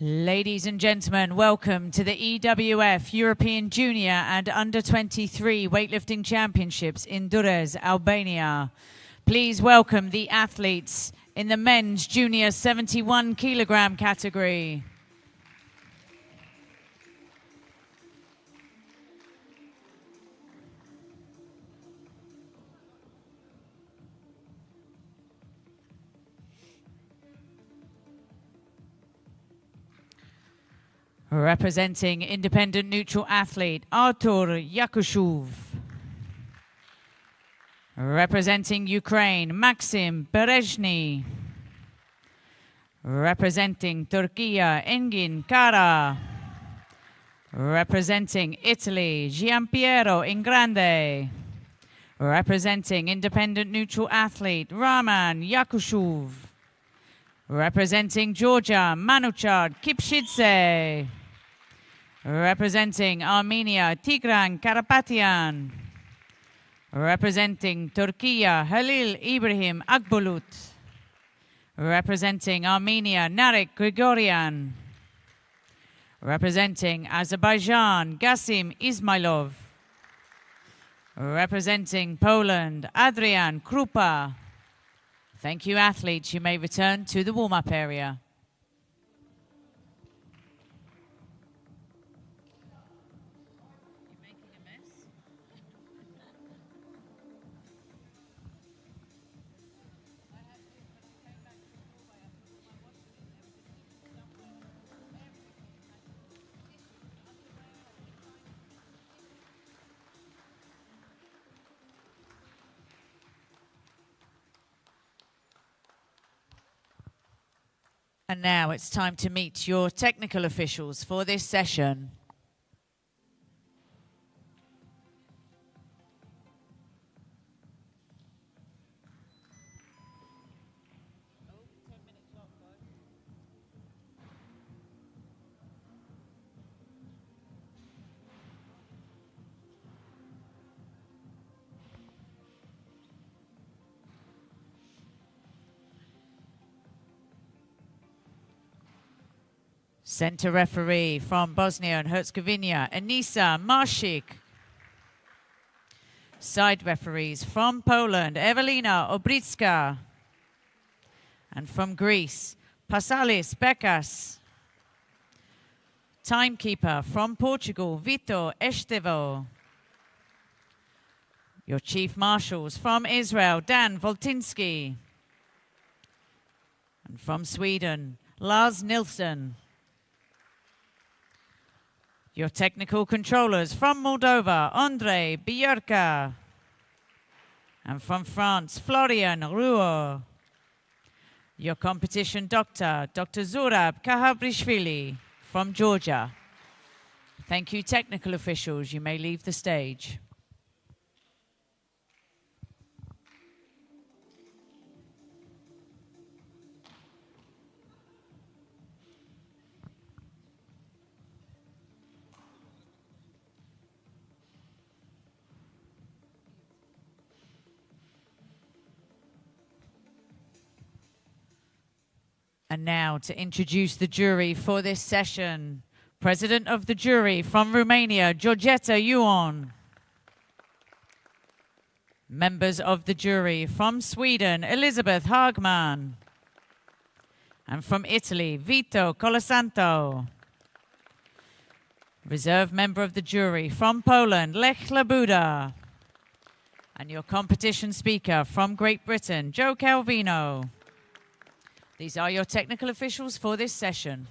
Ladies and gentlemen, welcome to the EWF European Junior and Under-23 Weightlifting Championships in Durrës, Albania. Please welcome the athletes in the men's junior 71 kilogram category. Representing independent neutral athlete, Artur Yakushev. Representing Ukraine, Maxim Berezhny. Representing Turkey, Engin Kara. Representing Italy, Giampiero Ingrande. Representing independent neutral athlete, Raman Yakushev. Representing Georgia, Manuchard Kipshidze. Representing Armenia, Tigran Karapatian. Representing Turkey, Halil Ibrahim Akbulut. Representing Armenia, Narek Grigorian. Representing Azerbaijan, Gasim Ismailov. Representing Poland, Adrian Krupa. Thank you, athletes. You may return to the warm-up area. And now it's time to meet your technical officials for this session. Center referee from Bosnia and Herzegovina, Anisa Marshik. Side referees from Poland, Evelina Obricka. And from Greece, Pasalis Bekas. Timekeeper from Portugal, Vitor Estevo. Your chief marshals from Israel, Dan Voltinsky. And from Sweden, Lars Nilsson. Your technical controllers from Moldova, Andrei Bierka. And from France, Florian Ruo. Your competition doctor, Dr. Zurab Kahabrishvili from Georgia. Thank you, technical officials. You may leave the stage. And now to introduce the jury for this session. President of the jury from Romania, Georgeta Ion. Members of the jury from Sweden, Elizabeth Hagman. And from Italy, Vito Colasanto. Reserve member of the jury from Poland, Lech Labuda. And your competition speaker from Great Britain, Joe Calvino. These are your technical officials for this session.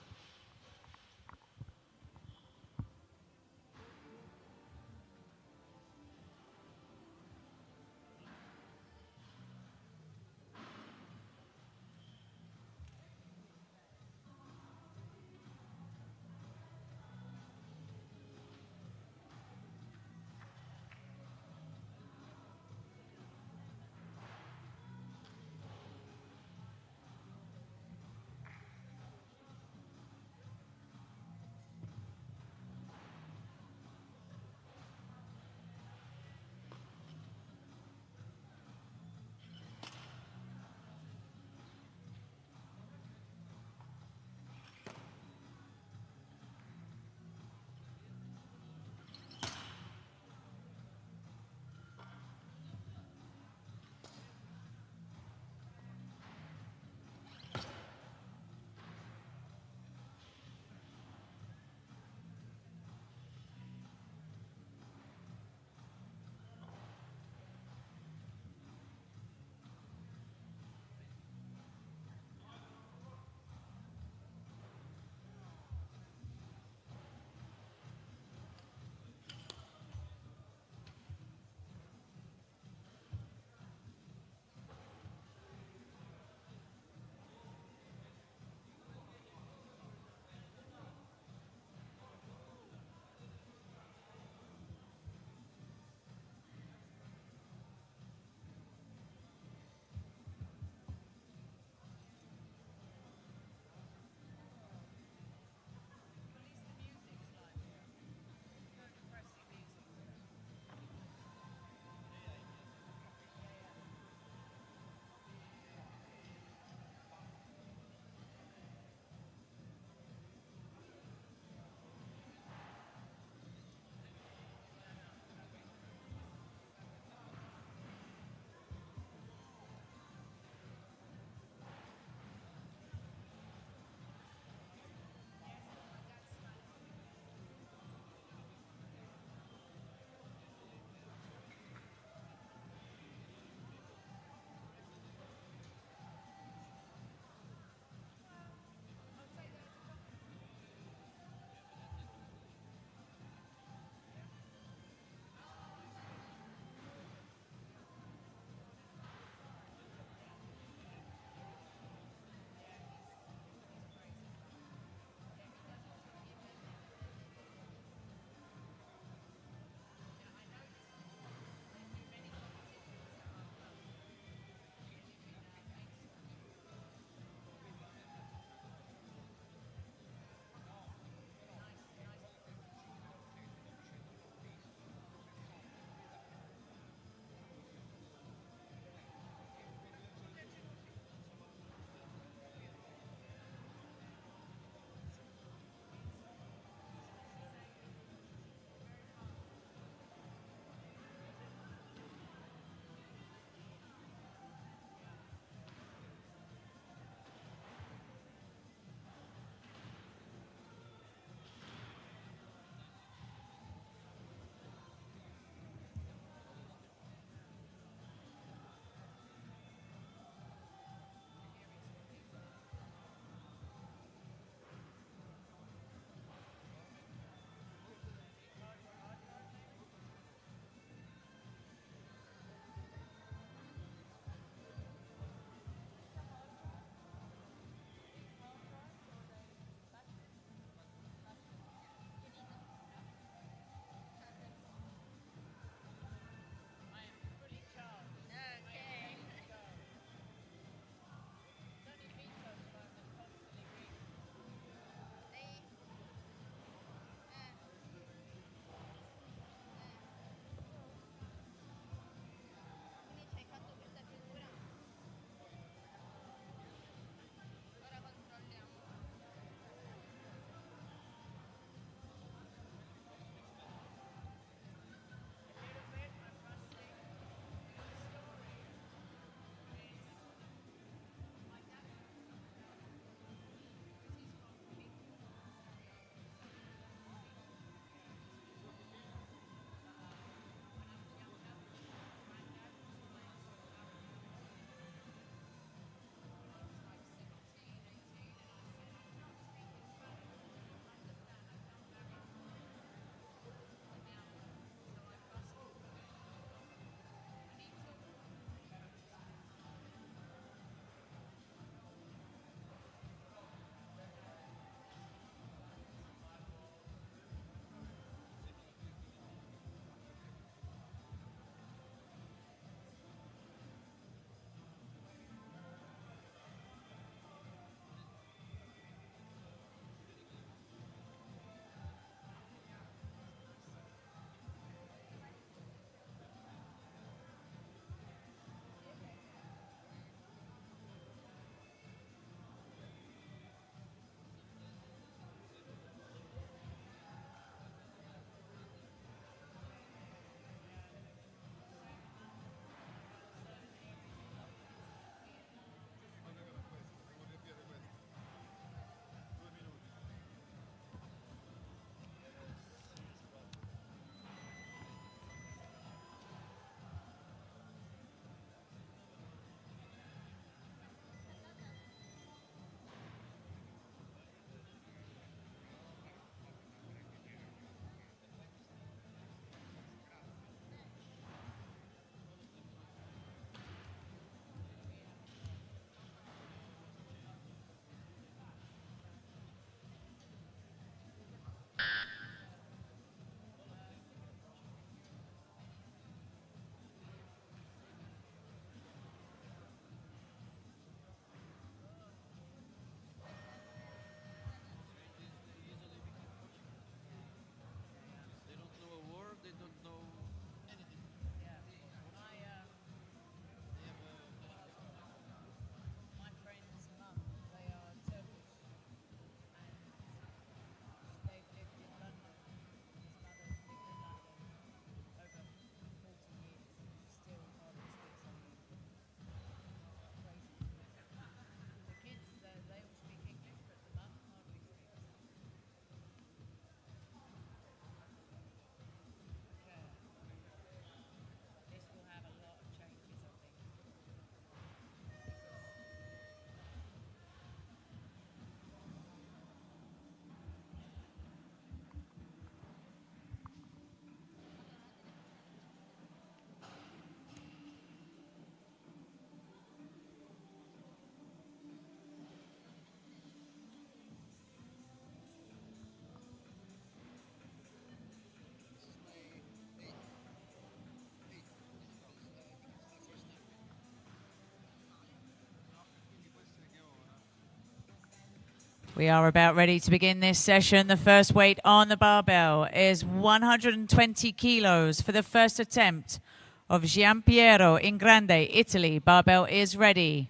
We are about ready to begin this session. The first weight on the barbell is 120 kilos for the first attempt of Giampiero in Grande, Italy. Barbell is ready.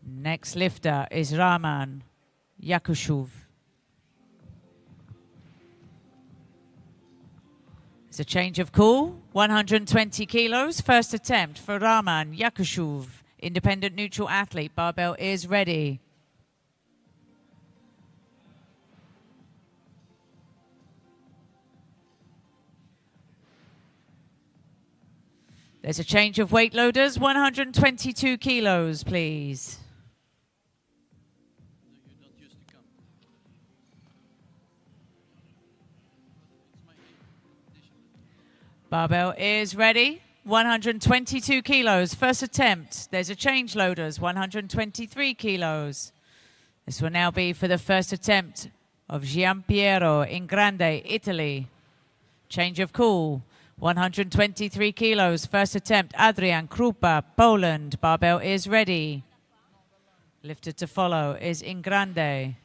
Next lifter is Rahman Yakushuv. It's a change of call. 120 kilos, first attempt for Rahman Yakushuv. Independent neutral athlete. Barbell is ready. There's a change of weight loaders. 122 kilos, please. Barbell is ready. 122 kilos, first attempt. There's a change loaders, 123 kilos. This will now be for the first attempt of Giampiero in Grande, Italy. Change of call, 123 kilos, first attempt. Adrian Krupa, Poland. Barbell is ready. Lifted to follow is in Grande.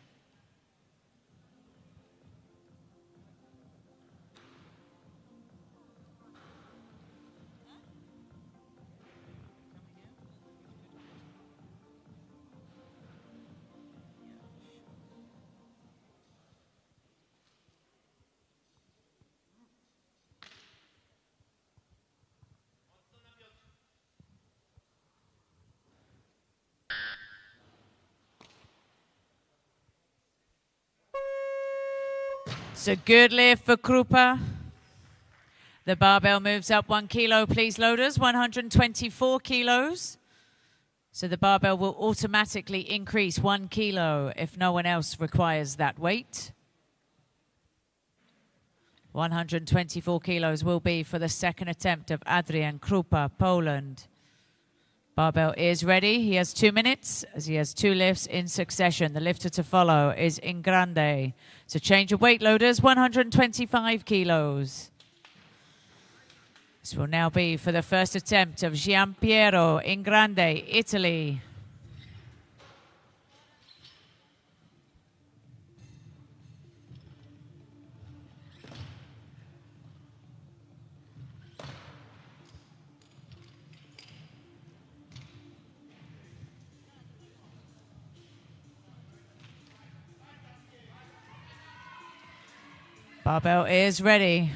It's a good lift for Krupa. The barbell moves up 1 kilo, please, loaders. 124 kilos. So the barbell will automatically increase 1 kilo if no one else requires that weight. 124 kilos will be for the second attempt of Adrian Krupa, Poland. Barbell is ready. He has 2 minutes as he has 2 lifts in succession. The lifter to follow is in Grande. It's a change of weight loaders, 125 kilos. This will now be for the first attempt of Giampiero in Grande, Italy. Barbell is ready.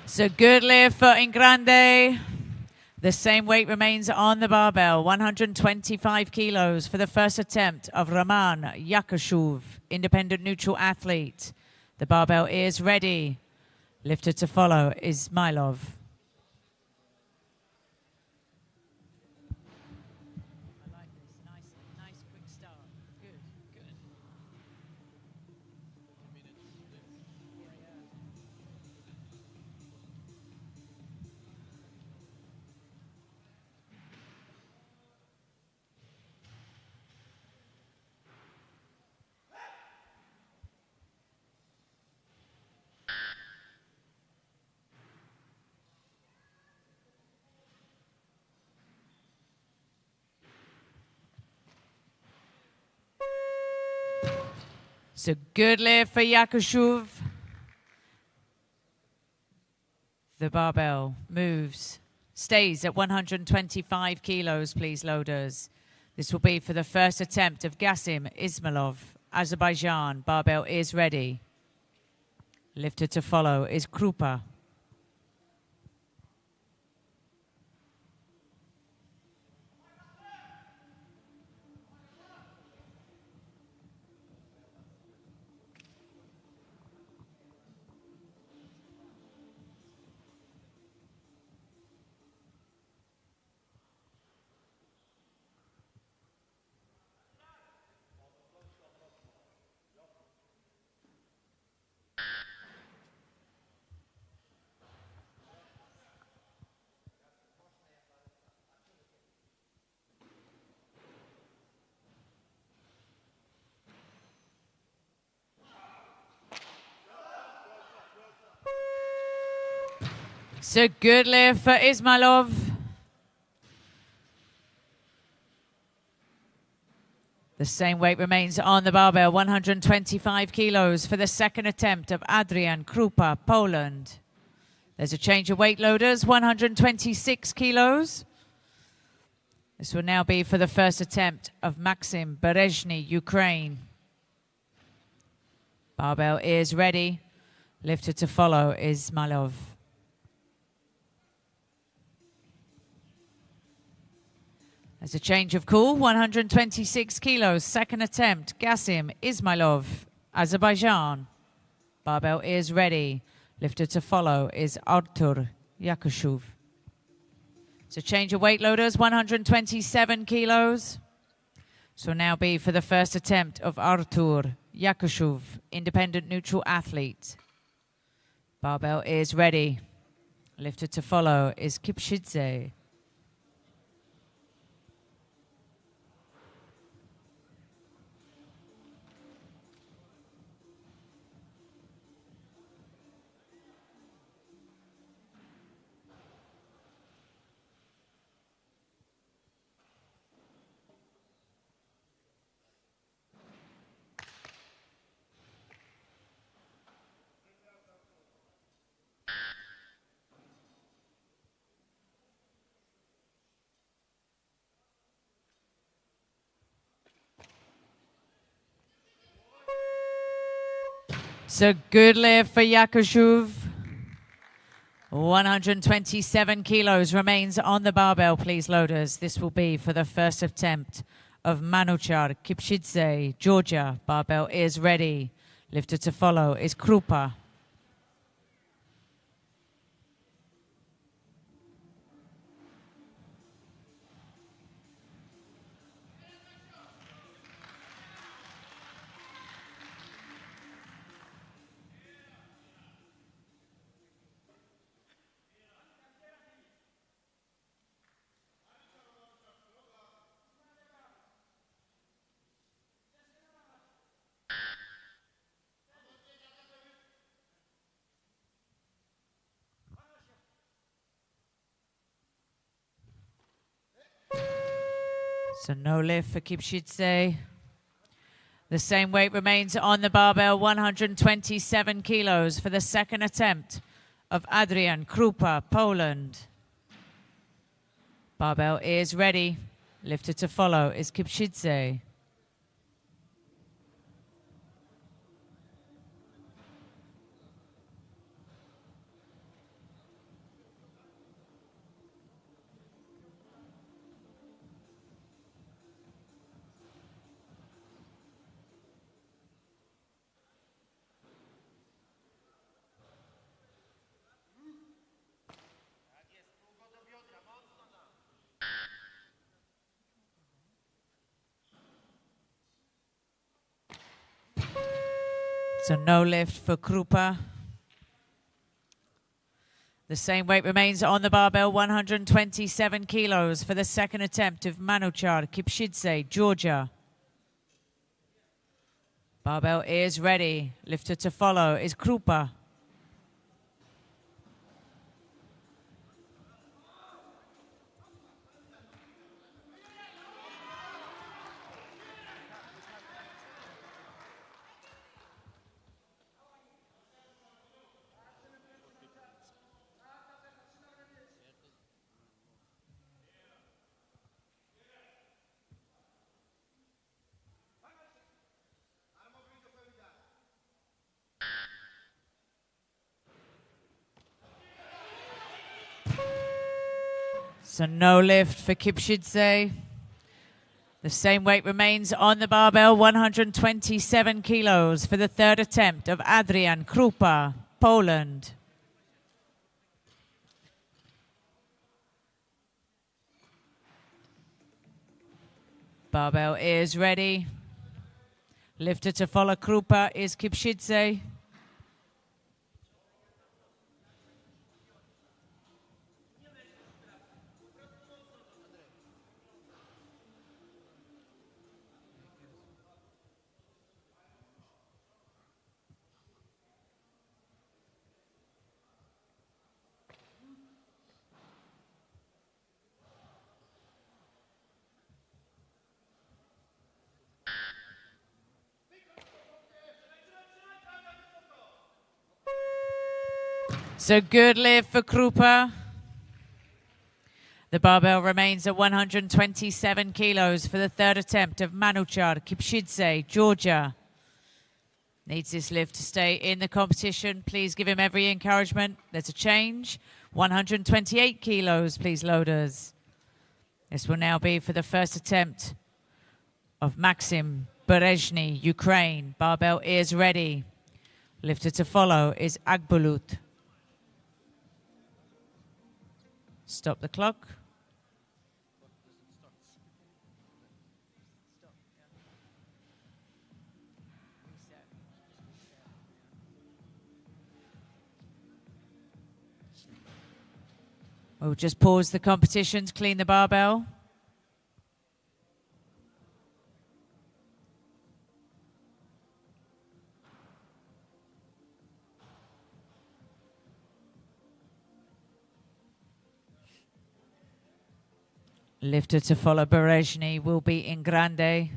It's a good lift for Ingrande. The same weight remains on the barbell, 125 kilos for the first attempt of Rahman Yakushuv, independent neutral athlete. The barbell is ready. Lifted to follow is Milov. I like this. Nice quick start. Good. It's a good lift for Yakushuv. The barbell moves, stays at 125 kilos, please, loaders. This will be for the first attempt of Gasim Ismailov, Azerbaijan. Barbell is ready. Lifted to follow is Krupa. So good lift for Ismailov. The same weight remains on the barbell, 125 kilos for the second attempt of Adrian Krupa, Poland. There's a change of weight loaders, 126 kilos. This will now be for the first attempt of Maxim Berezhny, Ukraine. Barbell is ready. Lifter to follow is Ismailov. There's a change of call, 126 kilos, second attempt, Gasim Ismailov, Azerbaijan. Barbell is ready. Lifter to follow is Artur Yakushev. So change of weight loaders, 127 kilos. So now be for the first attempt of Artur Yakushev, independent neutral athlete. Barbell is ready. Lifter to follow is Kipchidze. So good lift for Yakushev. 127 kilos remains on the barbell, please, loaders. This will be for the first attempt of Manuchar Kipchidze, Georgia. Barbell is ready. Lifter to follow is Krupa. So no lift for Kipchidze. The same weight remains on the barbell, 127 kilos for the second attempt of Adrian Krupa, Poland. Barbell is ready. Lifter to follow is Kipchidze. So no lift for Krupa. The same weight remains on the barbell, 127 kilos for the second attempt of Manuchar Kipchidze, Georgia. Barbell is ready. Lifter to follow is Krupa. So no lift for Kipchidze. The same weight remains on the barbell, 127 kilos for the third attempt of Adrian Krupa, Poland. Barbell is ready. Lifter to follow Krupa is Kipchidze. So good lift for Krupa. The barbell remains at 127 kilos for the third attempt of Manuchar Kipshidze, Georgia. Needs this lift to stay in the competition. Please give him every encouragement. There's a change. 128 kilos, please, loaders. This will now be for the first attempt of Maxim Berezhny, Ukraine. Barbell ears ready. Lifter to follow is Agbulut. Stop the clock. We'll just pause the competition to clean the barbell. Lifter to follow Berezhny will be in Grande.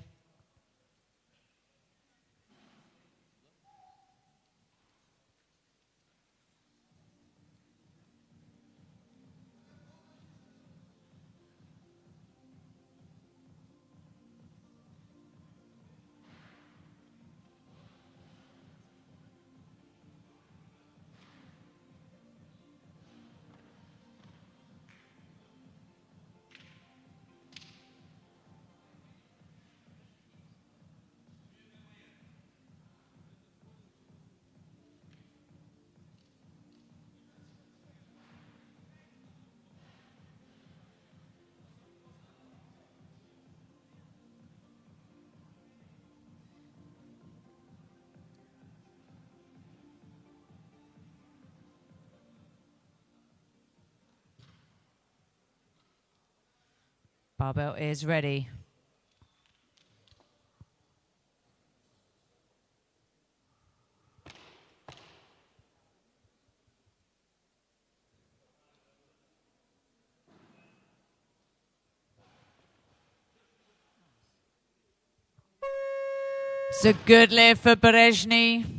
Barbell is ready. It's a good lift for Berezhny.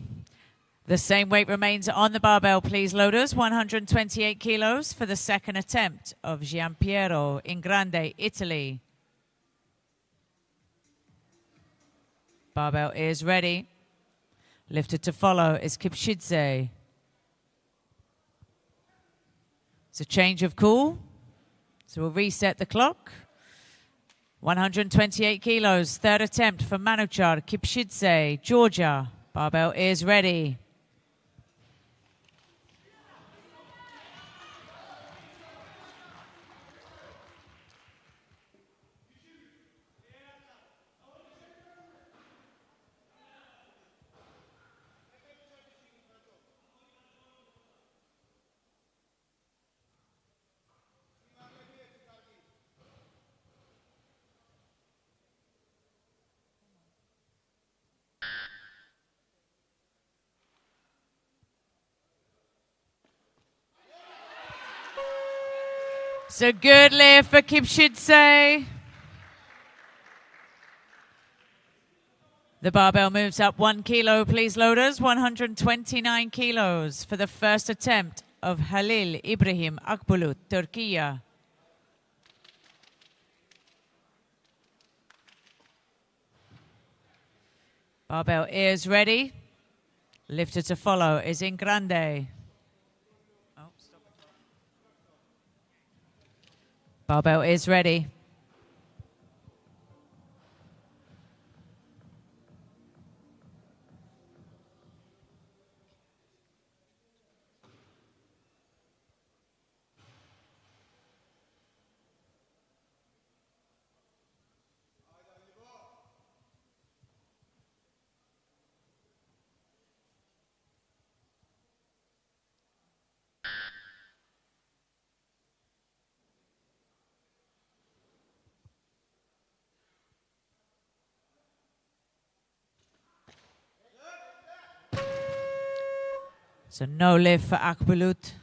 The same weight remains on the barbell, please, loaders. 128 kilos for the second attempt of Giampiero in Grande, Italy. Barbell is ready. Lifted to follow is Kipshidze. It's a change of cool. So we'll reset the clock. 128 kilos, third attempt for Manuchar Kipshidze, Georgia. Barbell is ready. So good lift for Kipshidze. The barbell moves up 1 kilo, please, loaders. 129 kilos for the first attempt of Halil Ibrahim Akbulut, Turkey. Barbell ears ready. Lifter to follow is in Grande. Barbell is ready. So no lift for Akbulut.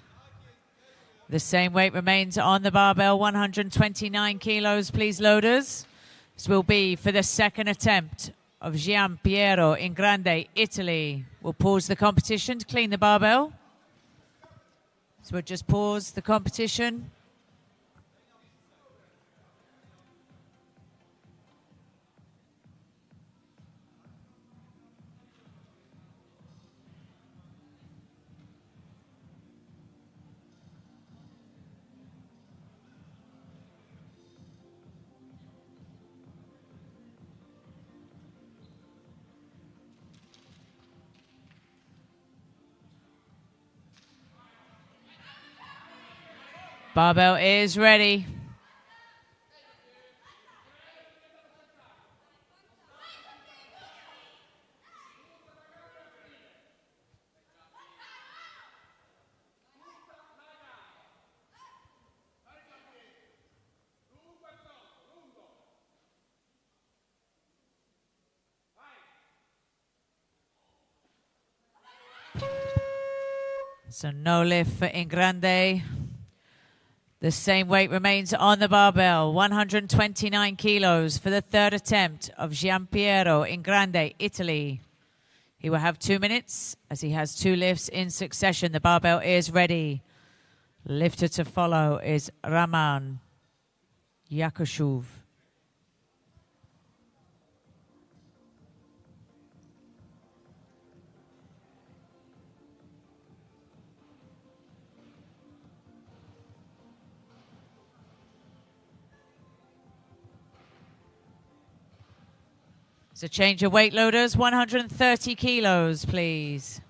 The same weight remains on the barbell, 129 kilos, please, loaders. This will be for the second attempt of Giampiero in Grande, Italy. We'll pause the competition to clean the barbell. So we'll just pause the competition. Barbell is ready. So no lift for Ingrande. The same weight remains on the barbell, 129 kilos for the third attempt of Giampiero Ingrande, Italy. He will have 2 minutes as he has 2 lifts in succession. The barbell is ready. Lifter to follow is Raman Yakashuv. So change your weight loaders, 130 kilos, please.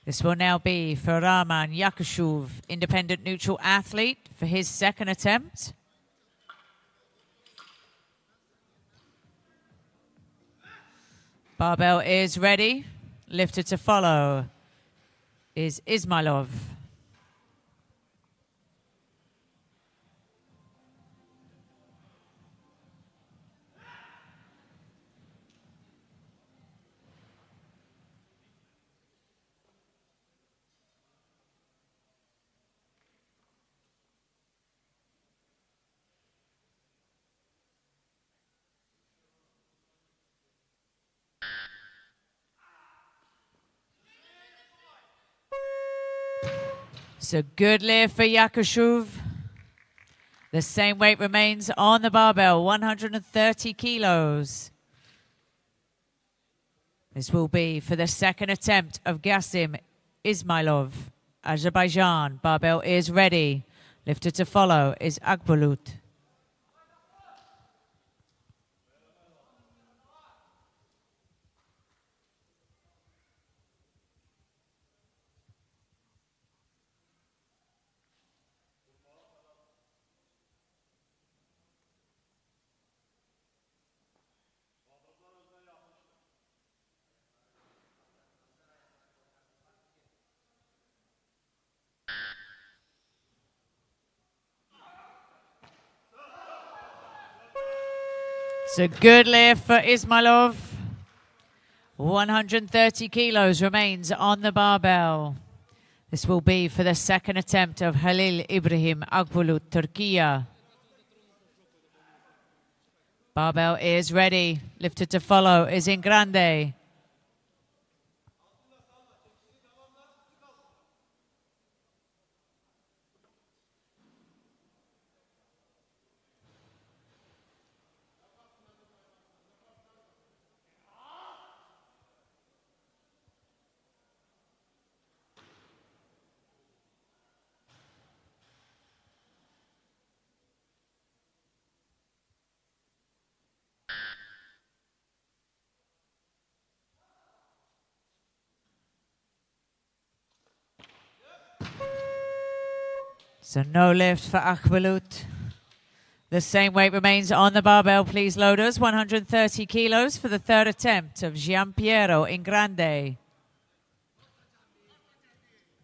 This will now be for Raman Yakashuv, independent neutral athlete, for his second attempt. Barbell is ready. Lifter to follow is Ismailov. So good lift for Yakashuv. The same weight remains on the barbell, 130 kilos. This will be for the second attempt of Gasim Ismailov, Azerbaijan. Barbell is ready. Lifter to follow is Akbulut. So good lift for Ismailov. 130 kilos remains on the barbell. This will be for the second attempt of Halil Ibrahim Akbulut, Turkey. Barbell is ready. Lifted to follow is Ingrande. So no lift for Akbulut. The same weight remains on the barbell, please, loaders. 130 kilos for the third attempt of Giampiero Ingrande.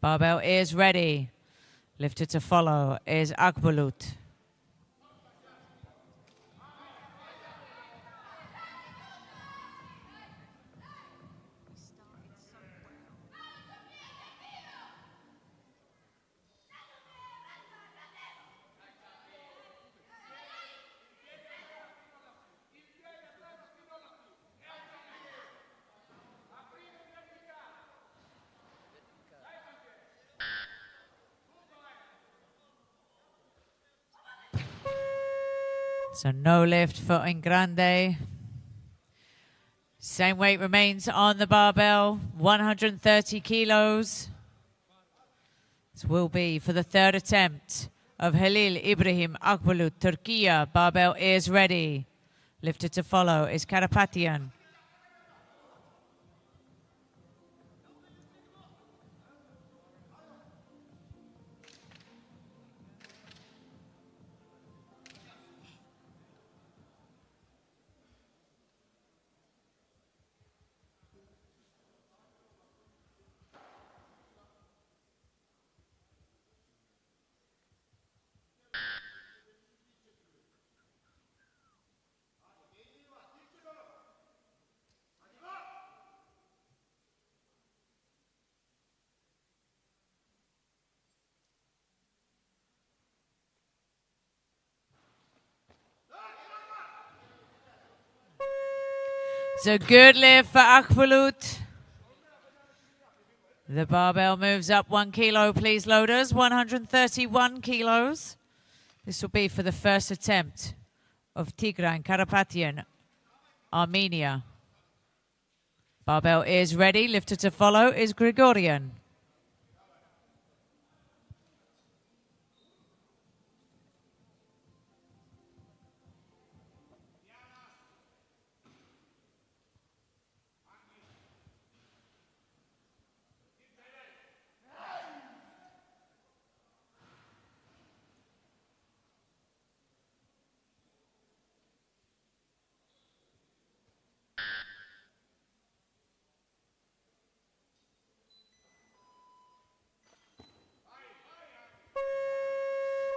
Barbell is ready. Lifted to follow is Akbulut. So no lift for in grande. Same weight remains on the barbell, 130 kilos. This will be for the third attempt of Halil Ibrahim Akbulut, Turkey. Barbell is ready. Lifted to follow is Karapatian. So good lift for Akbulut. The barbell moves up 1 kilo, please, loaders. 131 kilos. This will be for the first attempt of Tigran Karapatian, Armenia. Barbell is ready. Lifted to follow is Grigorian.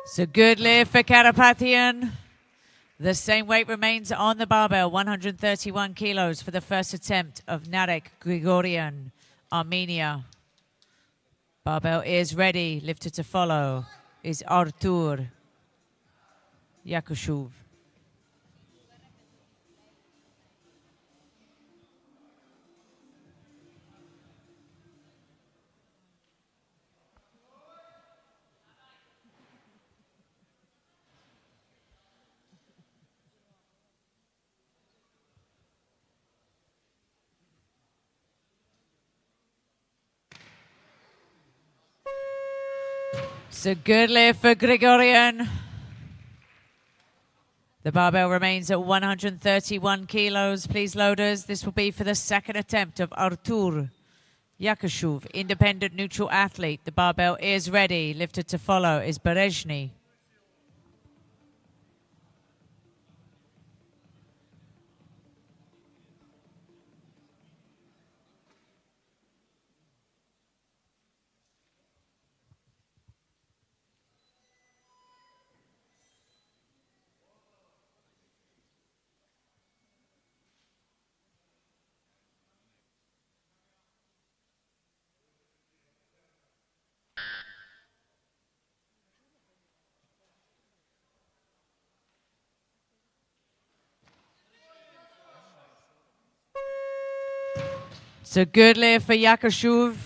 So good lift for Karapatian. The same weight remains on the barbell, 131 kilos for the first attempt of Narek Grigorian, Armenia. Barbell is ready. Lifted to follow is Artur Yakushuv. So good lift for Grigorian. The barbell remains at 131 kilos. Please, loaders, this will be for the second attempt of Artur Yakushuv, independent neutral athlete. The barbell is ready. Lifted to follow is Berezhny. So good lift for Yakushuv.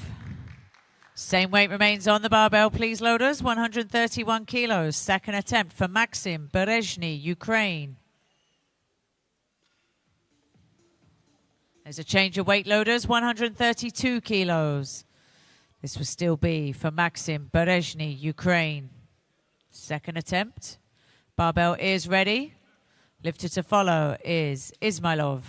Same weight remains on the barbell, please, loaders. 131 kilos. Second attempt for Maxim Berezhny, Ukraine. There's a change of weight, loaders. 132 kilos. This will still be for Maxim Berezhny, Ukraine. Second attempt. Barbell is ready. Lifted to follow is Ismailov.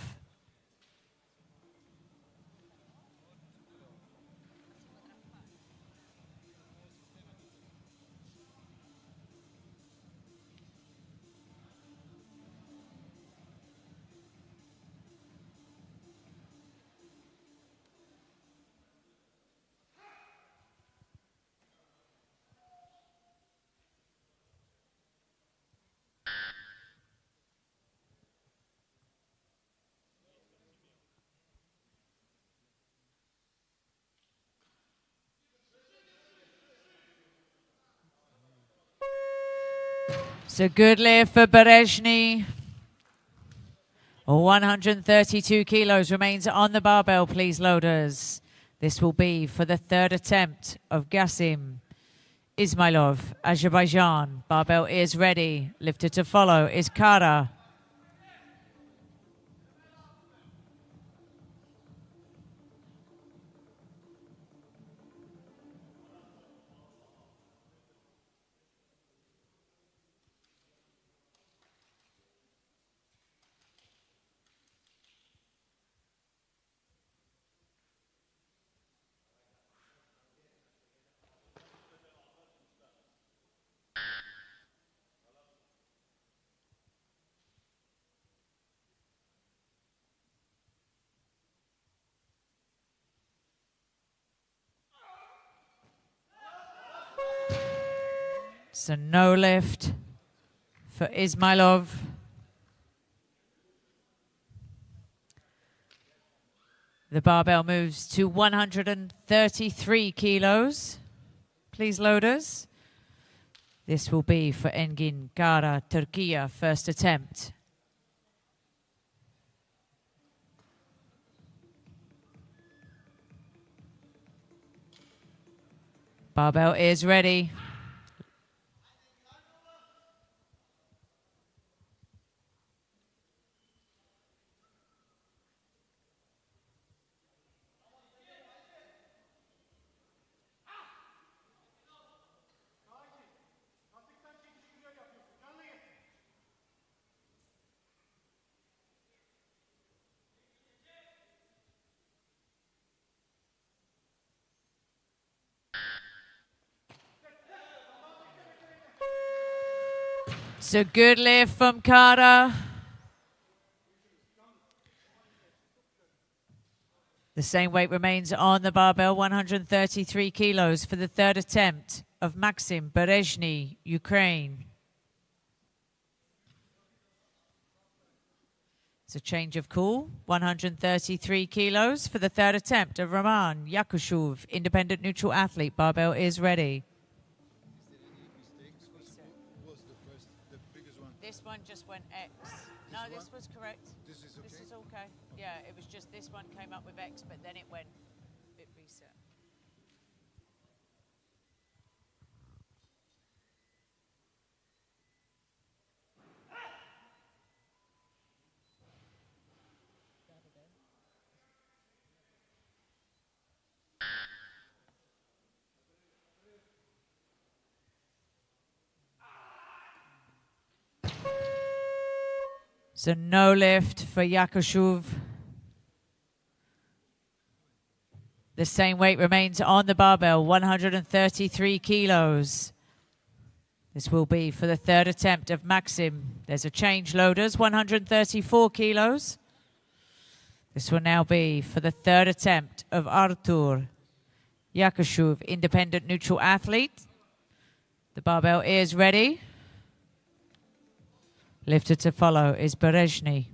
So good lift for Berezhny. 132 kilos remains on the barbell, please, loaders. This will be for the third attempt of Gassim Ismailov, Azerbaijan. Barbell is ready. Lifter to follow is Kara. So no lift for Ismailov. The barbell moves to 133 kilos. Please, loaders. This will be for Engin Kara, Turkey, first attempt. Barbell is ready. So good lift from Kara. The same weight remains on the barbell, 133 kilos for the third attempt of Maxim Berezhny, Ukraine. It's a change of call, 133 kilos for the third attempt of Roman Yakushev, independent neutral athlete. Barbell is ready. This one just went X. No, this was correct. This is okay. Yeah, it was just this one came up with X, but then it went, it reset. So no lift for Yakushev. The same weight remains on the barbell, 133 kilos. This will be for the third attempt of Maxim. There's a change, loaders, 134 kilos. This will now be for the third attempt of Artur Yakushev, independent neutral athlete. The barbell is ready. Lifter to follow is Berezhny.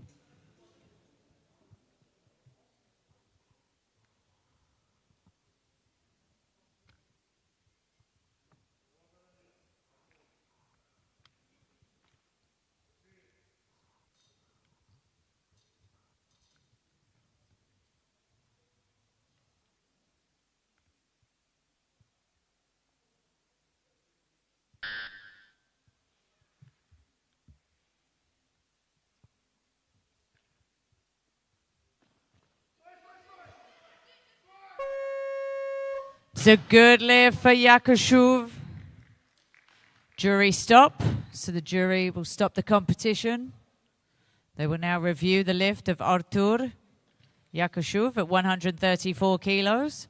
It's a good lift for Yakushev. Jury stop. So the jury will stop the competition. They will now review the lift of Artur Yakushev at 134 kilos.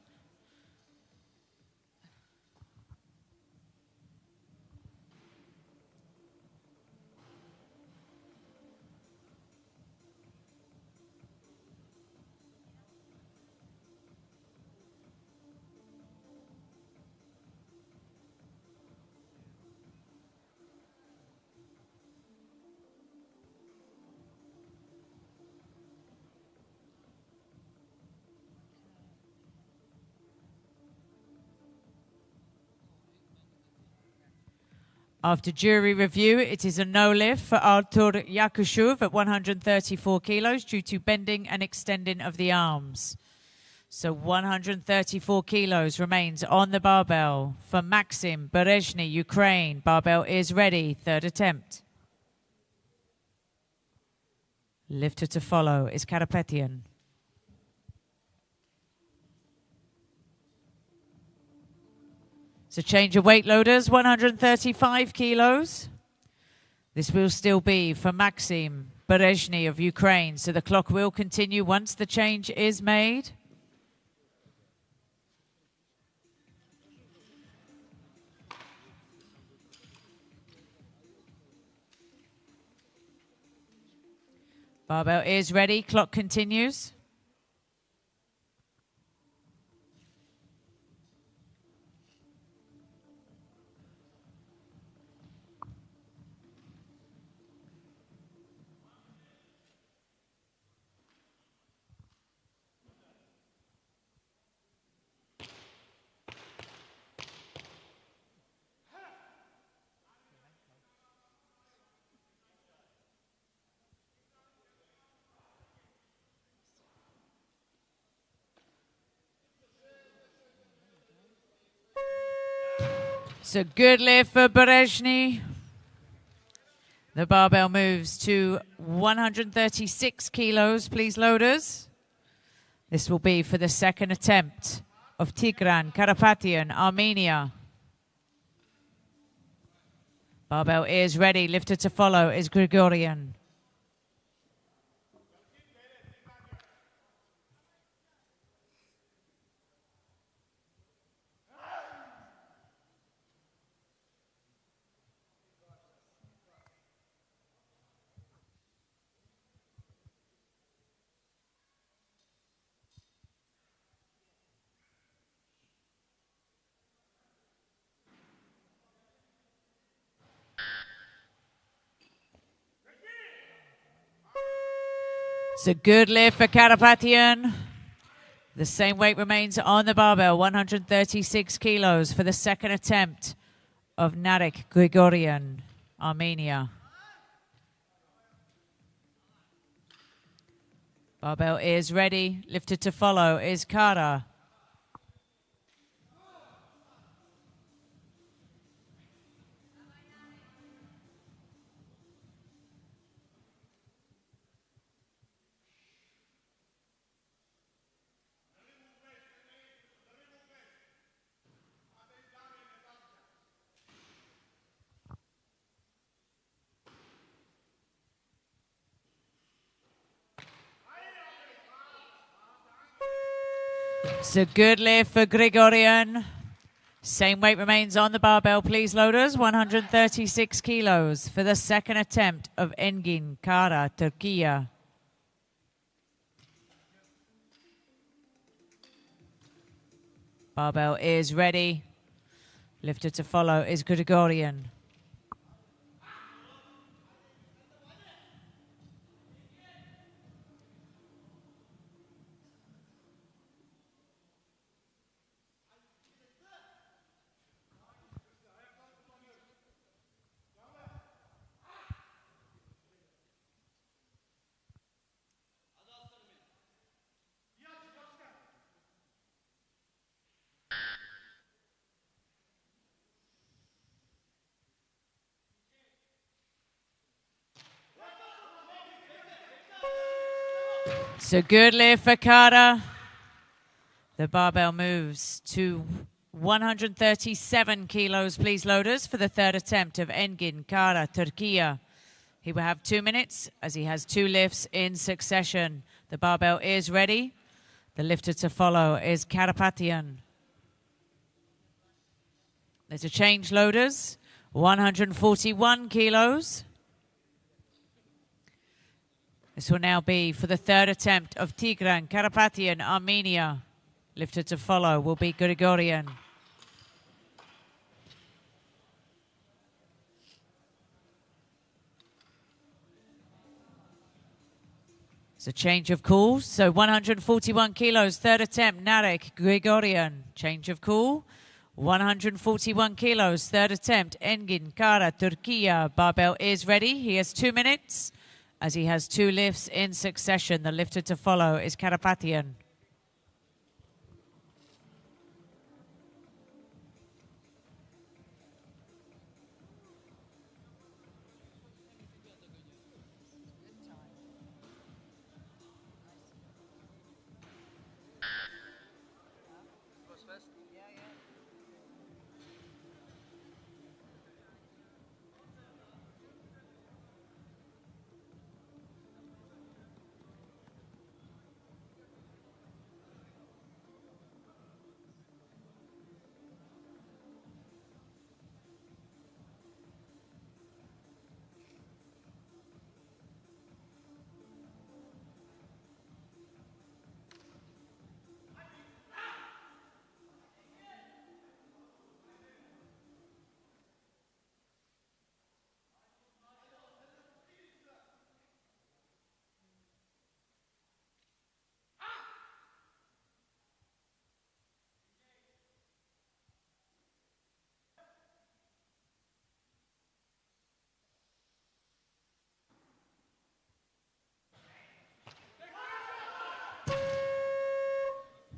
After jury review, it is a no lift for Artur Yakushev at 134 kilos due to bending and extending of the arms. So 134 kilos remains on the barbell for Maxim Berezhny, Ukraine. Barbell is ready. Third attempt. Lifter to follow is Karapetian. So change of weight loaders, 135 kilos. This will still be for Maxim Berezhny of Ukraine. So the clock will continue once the change is made. Barbell is ready. Clock continues. So good lift for Berezhny. The barbell moves to 136 kilos, please, loaders. This will be for the second attempt of Tigran Karapetian, Armenia. Barbell is ready. Lifter to follow is Grigorian. It's a good lift for Karapetian. The same weight remains on the barbell, 136 kilos for the second attempt of Narek Grigorian, Armenia. Barbell is ready. Lifted to follow is Kara. It's a good lift for Grigorian. Same weight remains on the barbell, please, loaders. 136 kilos for the second attempt of Engin Kara, Turkey. Barbell is ready. Lifted to follow is Grigorian. So good lift for Kara. The barbell moves to 137 kilos, please, loaders, for the third attempt of Engin Kara, Turkey. He will have 2 minutes as he has 2 lifts in succession. The barbell is ready. The lifter to follow is Karapetian. There's a change, loaders. 141 kilos. This will now be for the third attempt of Tigran Karapetian, Armenia. Lifted to follow will be Grigorian. It's a change of cool. So 141 kilos, third attempt, Narek Grigorian. Change of cool. 141 kilos, third attempt, Engin Kara, Turkey. Barbell is ready. He has 2 minutes as he has 2 lifts in succession. The lifter to follow is Karapetian.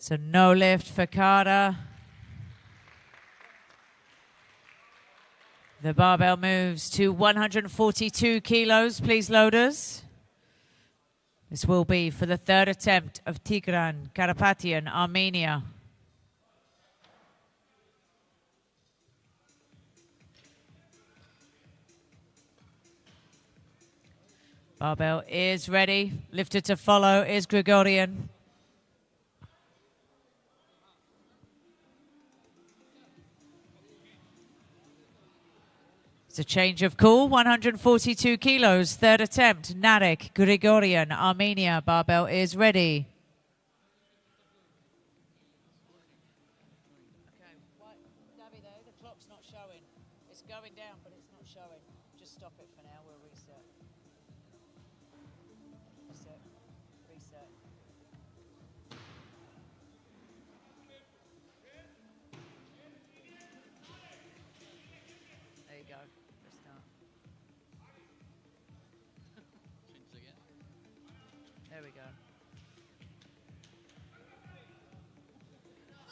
So no lift for Carter. The barbell moves to 142 kilos, please, loaders. This will be for the third attempt of Tigran Karapatian, Armenia. Barbell is ready. Lifted to follow is Grigorian. It's a change of call, 142 kilos, third attempt, Narek Grigorian, Armenia. Barbell is ready. Okay, Davide, the clock's not showing. It's going down, but it's not showing. Just stop it for now, we'll reset. Reset, reset. There you go. There we go.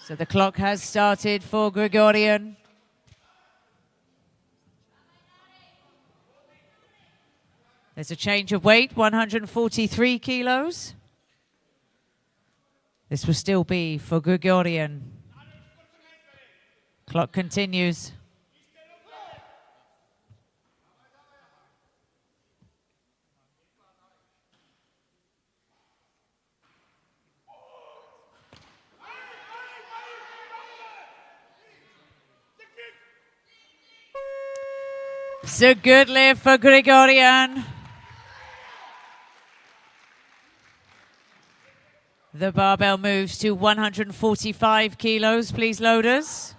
So the clock has started for Grigorian. There's a change of weight, 143 kilos. This will still be for Grigorian. Clock continues. It's a good lift for Grigorian. The barbell moves to 145 kilos, please, loaders.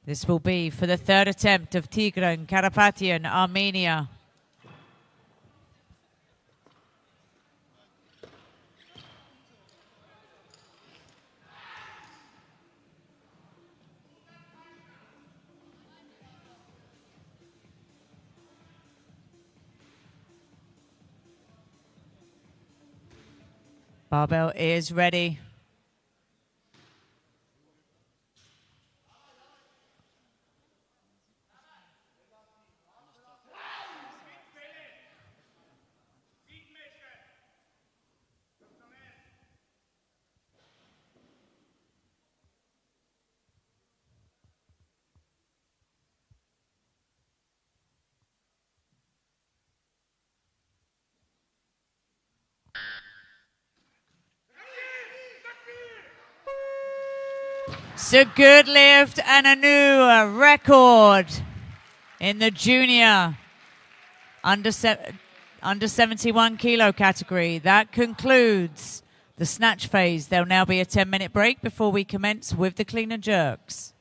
This will be for the third attempt of Tigran Karapatian, Armenia. Barbell is ready. It's a good lift and a new record in the junior under 71 kilo category. That concludes the snatch phase. There'll now be a 10-minute break before we commence with the clean and jerks.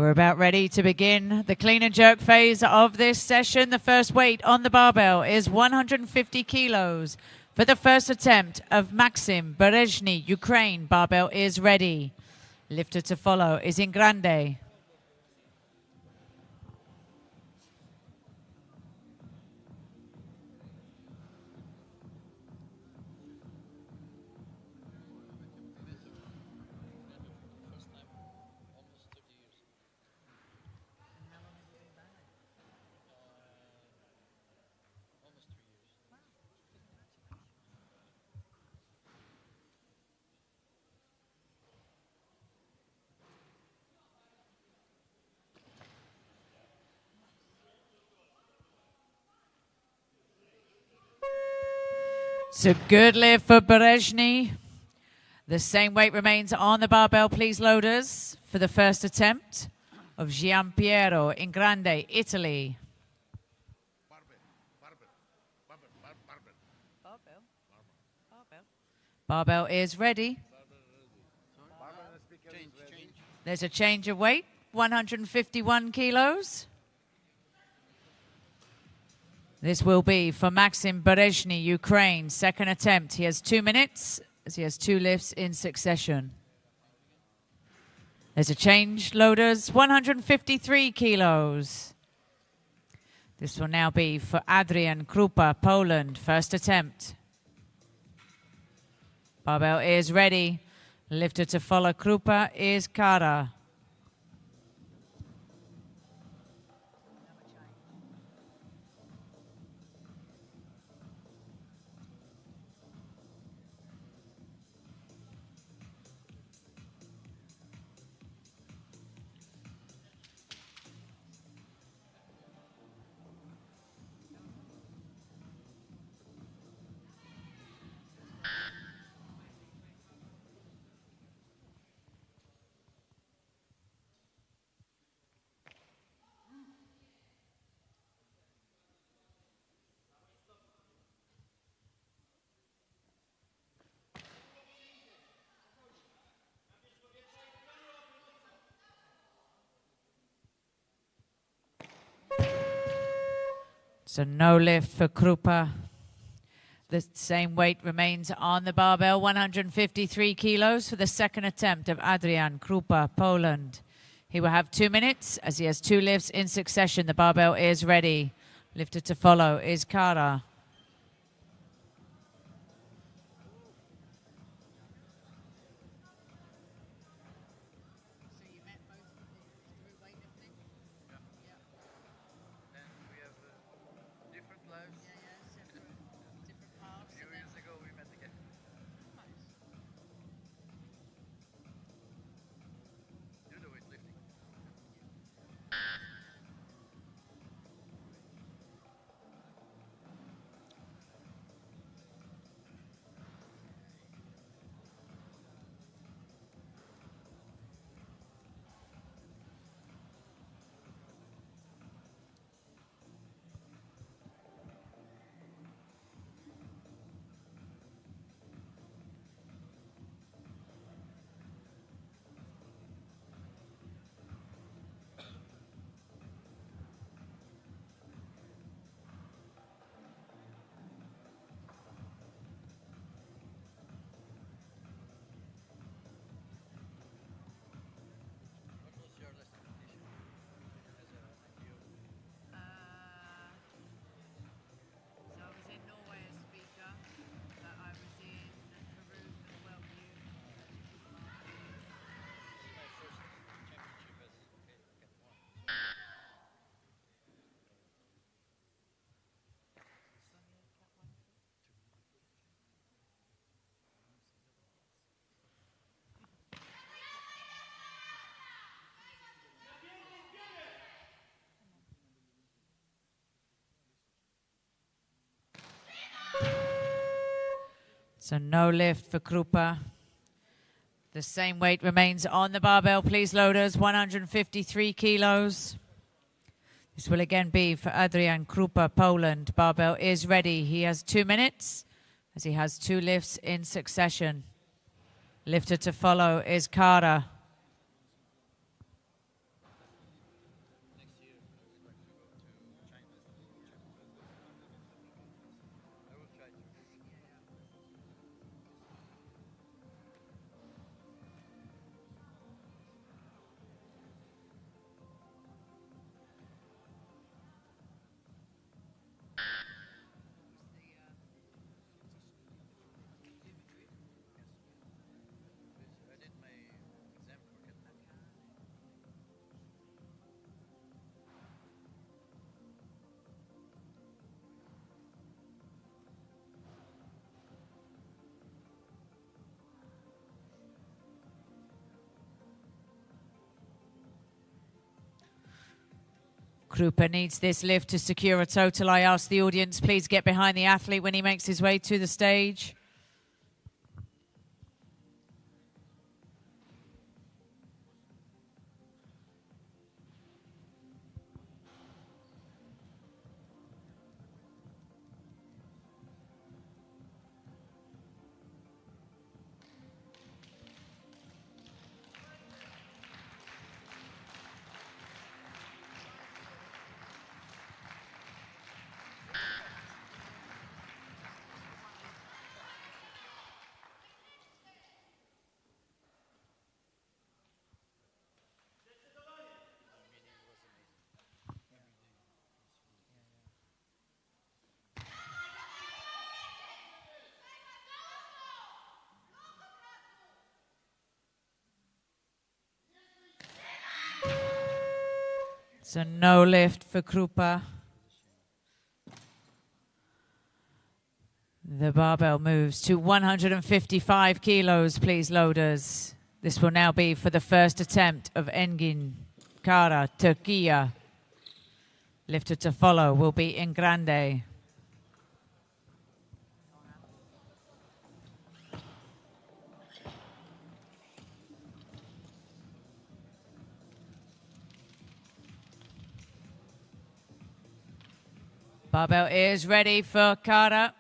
We're about ready to begin the clean and jerk phase of this session. The first weight on the barbell is 150 kilos. For the first attempt of Maxim Berezhny, Ukraine, barbell is ready. Lifter to follow is in grande. It's a good lift for Berezhny. The same weight remains on the barbell, please, loaders, for the first attempt of Giampiero in grande, Italy. Barbell is ready. There's a change of weight, 151 kilos. This will be for Maxim Berezhny, Ukraine. Second attempt. He has 2 minutes as he has 2 lifts in succession. There's a change, loaders, 153 kilos. This will now be for Adrian Krupa, Poland. First attempt. Barbell is ready. Lifter to follow Krupa is Kara. So no lift for Krupa. The same weight remains on the barbell, 153 kilos for the second attempt of Adrian Krupa, Poland. He will have 2 minutes as he has 2 lifts in succession. The barbell is ready. Lifter to follow is Kara. So no lift for Krupa. The same weight remains on the barbell, please, loaders, 153 kilos. This will again be for Adrian Krupa, Poland. Barbell is ready. He has 2 minutes as he has 2 lifts in succession. Lifter to follow is Kara. Krupa needs this lift to secure a total. I ask the audience, please get behind the athlete when he makes his way to the stage. So no lift for Krupa. The barbell moves to 155 kilos, please, loaders. This will now be for the first attempt of Engin Kara, Turkey. Lifter to follow will be in Grande. Barbell is ready for Kara.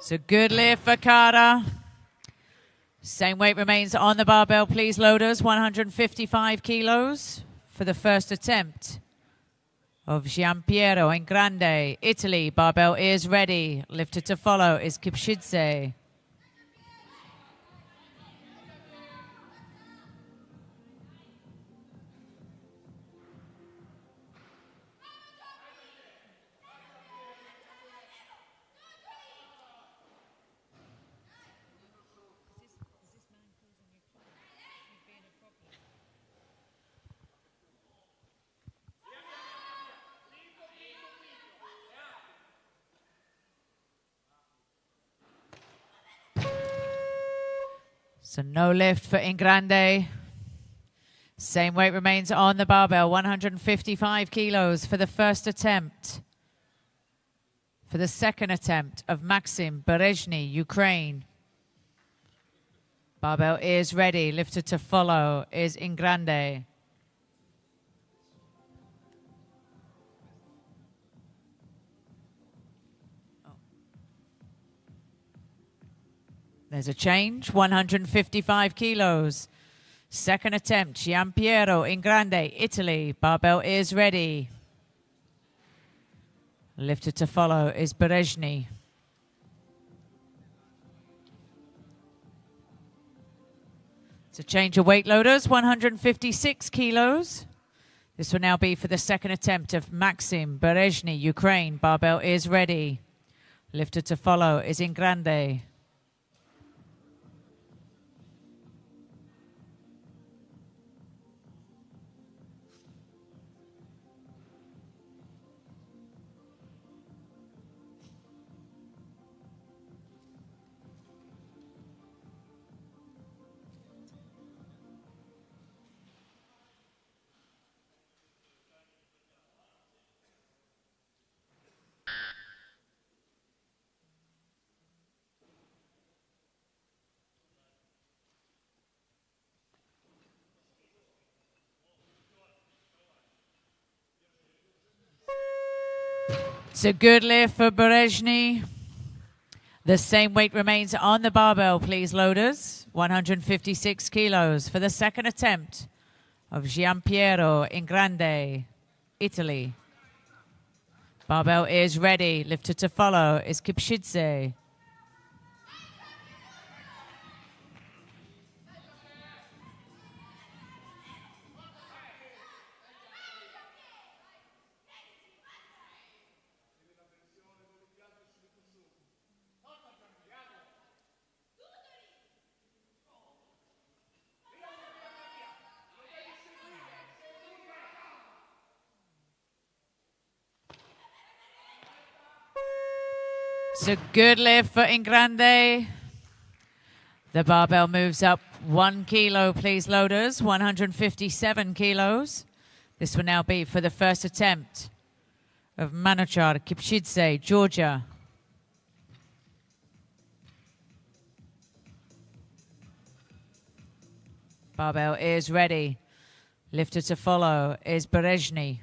So good lift for Kara. Same weight remains on the barbell, please, loaders. 155 kilos for the first attempt of Giampiero in Grande, Italy. Barbell is ready. Lifter to follow is Kipshidze. So no lift for Ingrande. Same weight remains on the barbell, 155 kilos for the first attempt. For the second attempt of Maxim Berezhny, Ukraine. Barbell is ready. Lifter to follow is Ingrande. There's a change, 155 kilos. Second attempt, Giampiero in Grande, Italy. Barbell is ready. Lifter to follow is Berezhny. It's a change of weight loaders, 156 kilos. This will now be for the second attempt of Maxim Berezhny, Ukraine. Barbell is ready. Lifter to follow is in Grande. It's a good lift for Berezhny. The same weight remains on the barbell, please, loaders. 156 kilos for the second attempt of Giampiero in Grande, Italy. Barbell is ready. Lifted to follow is Kipchidze. It's a good lift for Ingrande. The barbell moves up 1 kilo, please, loaders. 157 kilos. This will now be for the first attempt of Manochar Kipchidze, Georgia. Barbell is ready. Lifter to follow is Berezhny.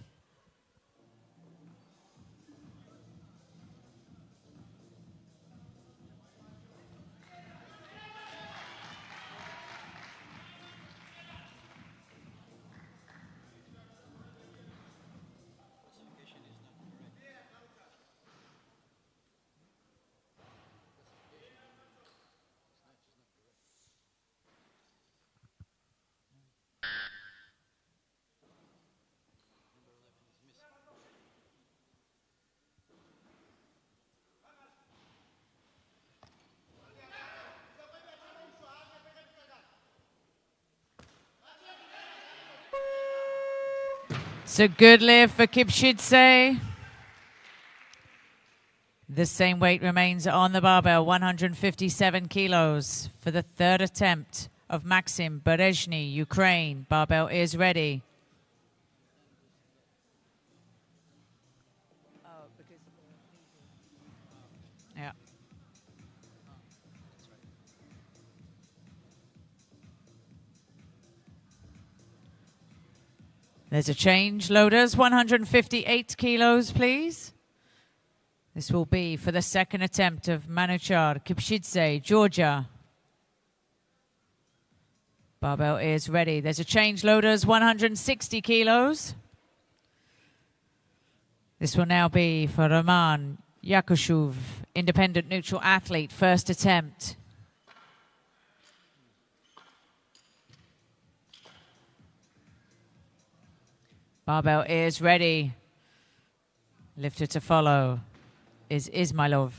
It's a good lift for Kipchidze. The same weight remains on the barbell, 157 kilos for the third attempt of Maxim Berezhny, Ukraine. Barbell is ready. Yeah. There's a change, loaders. 158 kilos, please. This will be for the second attempt of Manochar Kipchidze, Georgia. Barbell is ready. There's a change, loaders. 160 kilos. This will now be for Roman Yakushev, independent neutral athlete, first attempt. Barbell is ready. Lifter to follow is Ismailov.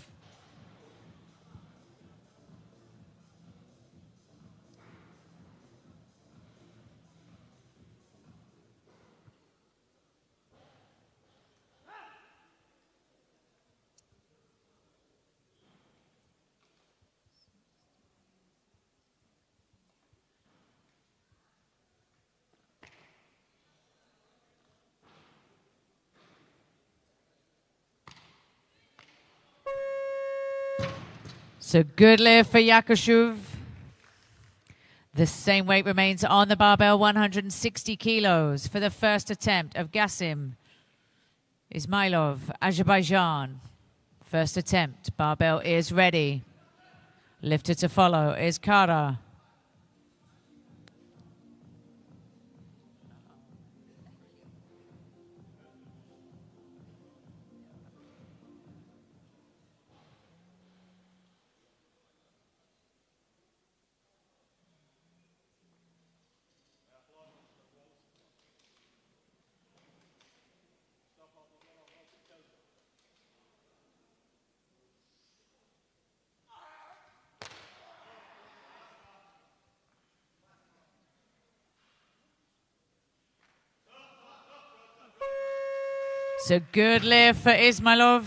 So good lift for Yakushev. The same weight remains on the barbell, 160 kilos for the first attempt of Gassim Ismailov, Azerbaijan. First attempt, barbell is ready. Lifter to follow is Kara. So good lift for Ismailov.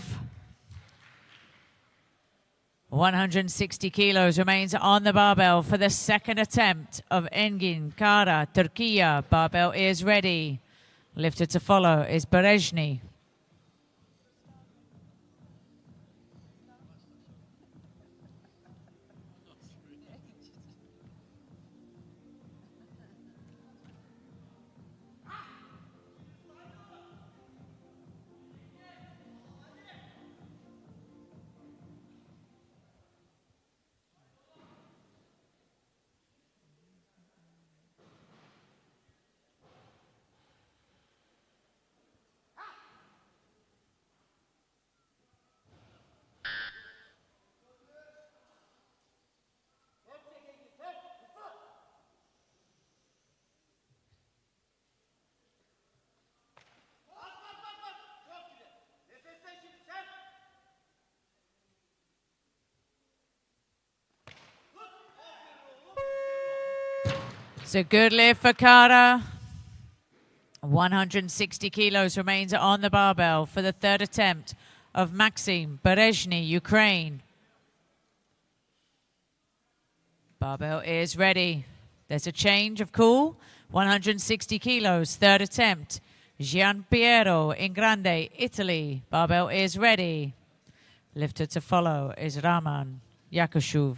160 kilos remains on the barbell for the second attempt of Engin Kara, Turkey. Barbell is ready. Lifter to follow is Berezhny. So good lift for Kara. 160 kilos remains on the barbell for the third attempt of Maxim Berezhny, Ukraine. Barbell is ready. There's a change of cool. 160 kilos, third attempt. Gian Piero in Grande, Italy. Barbell is ready. Lifter to follow is Raman Yakashuv.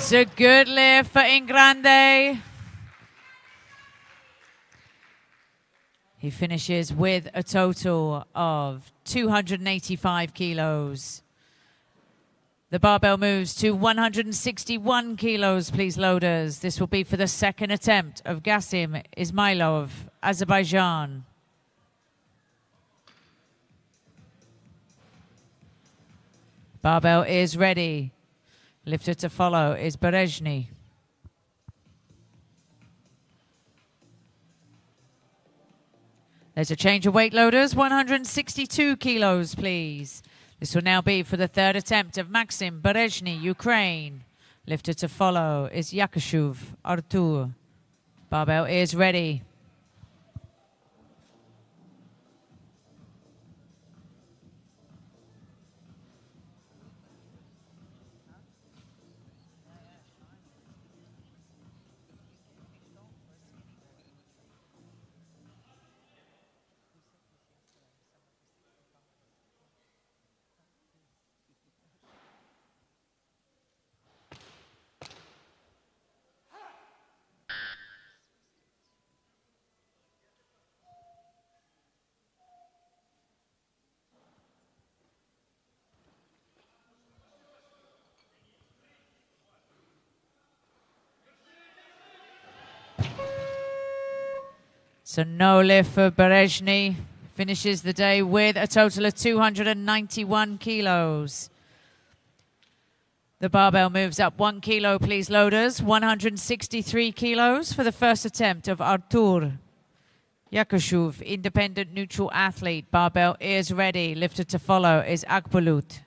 It's a good lift for Ingrande. He finishes with a total of 285 kilos. The barbell moves to 161 kilos, please, loaders. This will be for the second attempt of Gasim Ismailov, Azerbaijan. Barbell is ready. Lifter to follow is Berezhny. There's a change of weight, loaders. 162 kilos, please. This will now be for the third attempt of Maxim Berezhny, Ukraine. Lifter to follow is Yakashuv, Artur. Barbell is ready. So no lift for Berezhny. Finishes the day with a total of 291 kilos. The barbell moves up 1 kilo, please, loaders. 163 kilos for the first attempt of Artur Yakashuv, independent neutral athlete. Barbell is ready. Lifter to follow is Akbulut.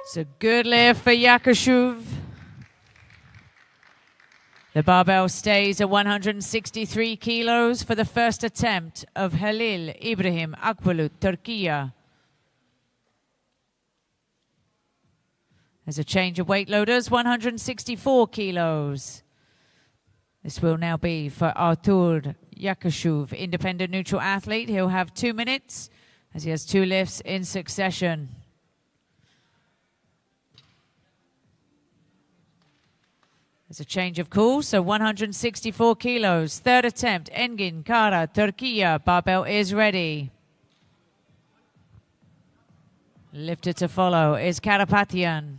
It's a good lift for Yakashuv. The barbell stays at 163 kilos for the first attempt of Halil Ibrahim Akbulut, Turkey. There's a change of weight, loaders. 164 kilos. This will now be for Artur Yakashuv, independent neutral athlete. He'll have 2 minutes as he has 2 lifts in succession. There's a change of course, so 164 kilos. Third attempt, Engin Kara, Turkey. Barbell is ready. Lifter to follow is Karapatian.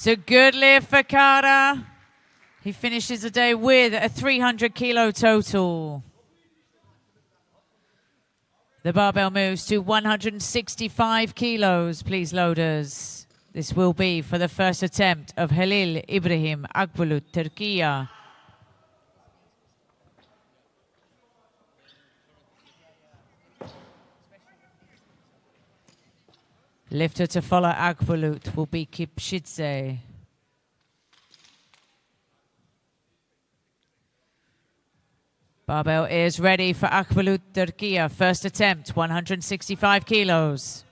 It's a good lift for Kara. He finishes the day with a 300 kilo total. The barbell moves to 165 kilos, please, loaders. This will be for the first attempt of Halil Ibrahim Akbulut, Turkey. Lifter to follow Akbulut will be Kipshidze. Barbell is ready for Akbulut Turkey. First attempt, 165 kilos.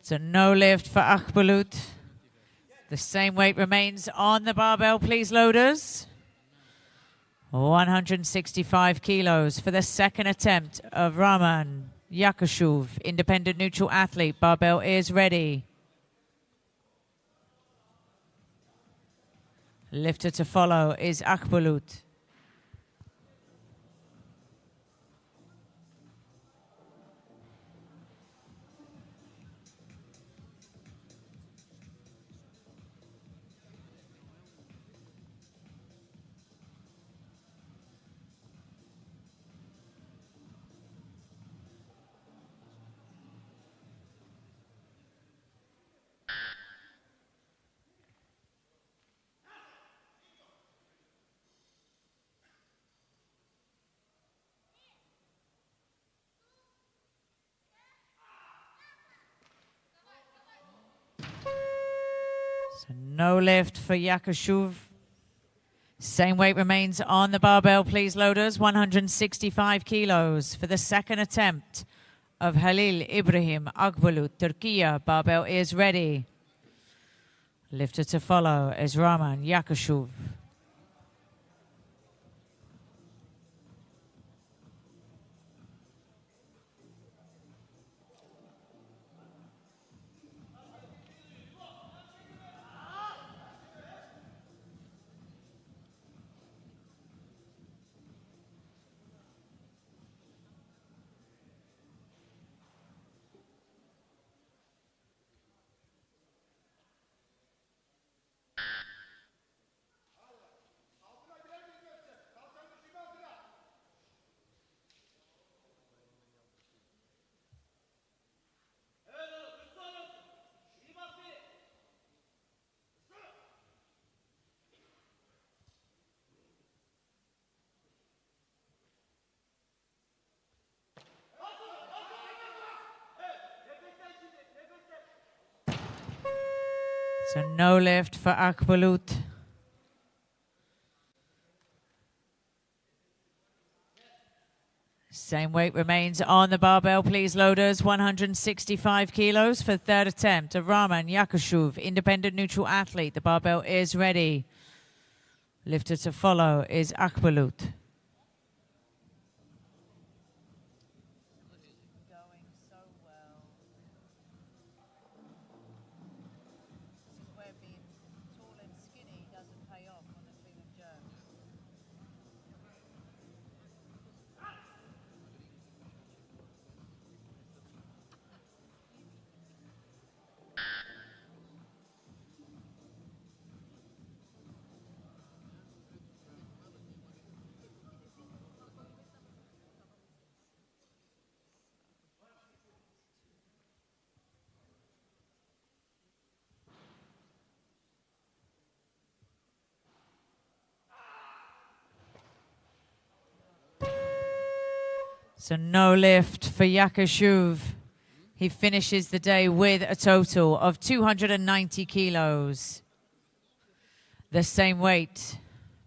So no lift for Akbulut. The same weight remains on the barbell, please, loaders. 165 kilos for the second attempt of Rahman Yakashuv, independent neutral athlete. Barbell is ready. Lifter to follow is Akbulut. So no lift for Yakashuv. Same weight remains on the barbell, please, loaders. 165 kilos for the second attempt of Halil Ibrahim Akbulut, Turkey. Barbell is ready. Lifter to follow is Rahman Yakashuv. So no lift for Akbulut. Same weight remains on the barbell, please, loaders. 165 kilos for third attempt of Rahman Yakashuv, independent neutral athlete. The barbell is ready. Lifter to follow is Akbulut. So no lift for Yakashuv. He finishes the day with a total of 290 kilos. The same weight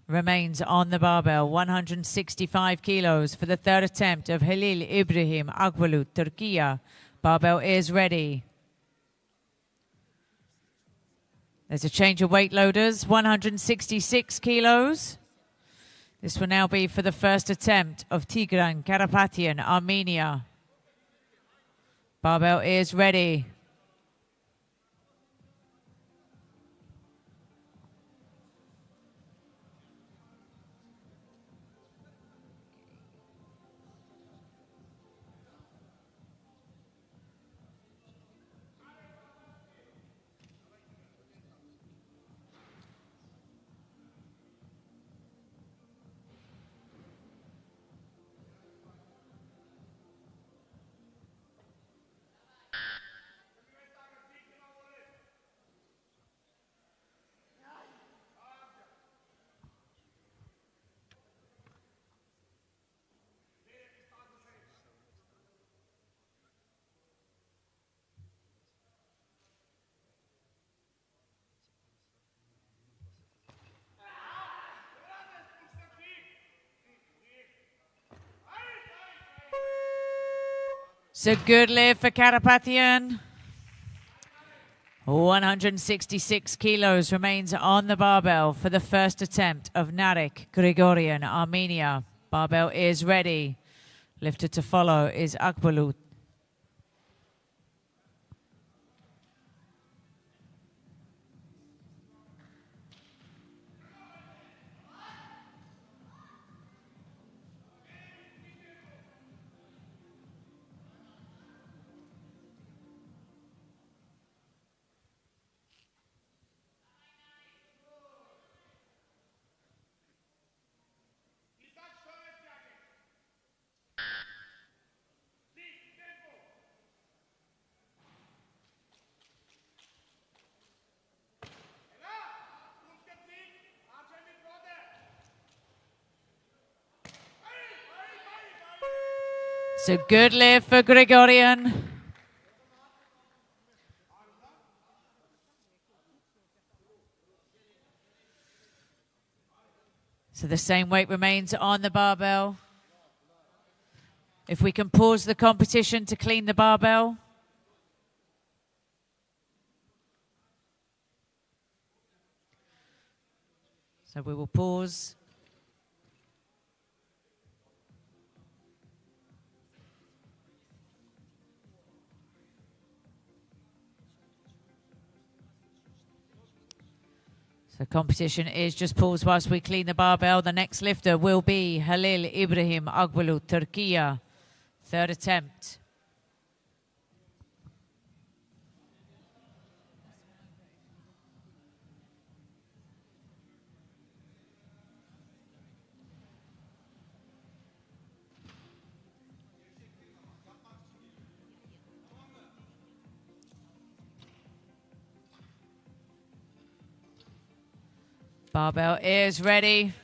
remains on the barbell, 165 kilos for the third attempt of Halil Ibrahim Agbalut, Turkey. Barbell is ready. There's a change of weight loaders, 166 kilos. This will now be for the first attempt of Tigran Karapatyan, Armenia. Barbell is ready. It's a good lift for Karapatyan. 166 kilos remains on the barbell for the first attempt of Narek Grigorian, Armenia. Barbell is ready. Lifted to follow is Akbalut. It's a good lift for Grigorian. So the same weight remains on the barbell. If we can pause the competition to clean the barbell. So we will pause. The competition is just paused whilst we clean the barbell. The next lifter will be Halil Ibrahim Agbalut, Turkey. Third attempt. Barbell is ready.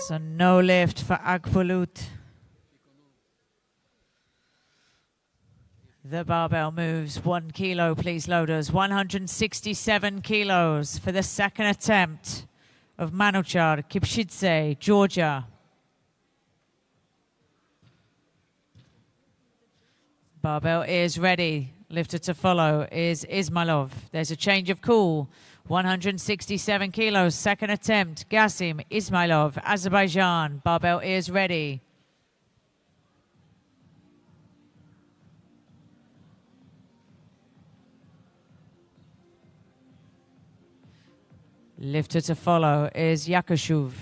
So no lift for Agbalut. The barbell moves 1 kilo, please, loaders. 167 kilos for the second attempt of Manuchar Kipshidze, Georgia. Barbell is ready. Lifter to follow is Ismailov. There's a change of call. 167 kilos, second attempt. Gasim Ismailov, Azerbaijan. Barbell is ready. Lifter to follow is Yakashuv.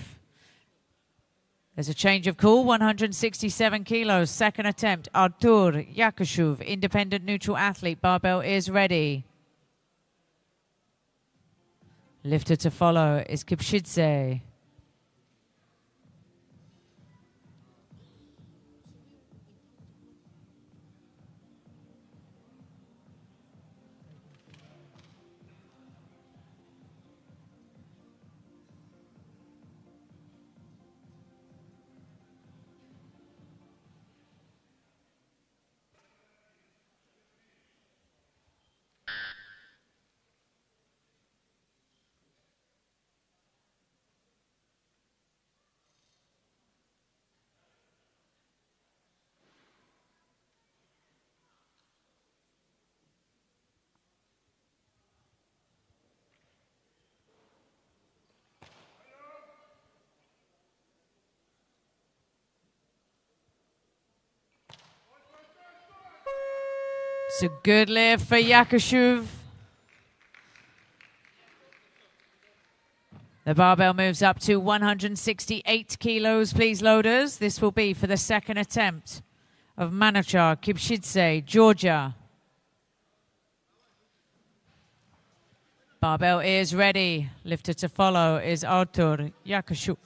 There's a change of call, 167 kilos, second attempt, Artur Yakashuv, independent neutral athlete, barbell is ready. Lifter to follow is Kipchidze. It's a good lift for Yakashuv. The barbell moves up to 168 kilos, please, loaders. This will be for the second attempt of Manuchar Kipchidze, Georgia. Barbell is ready. Lifter to follow is Artur Yakashuv.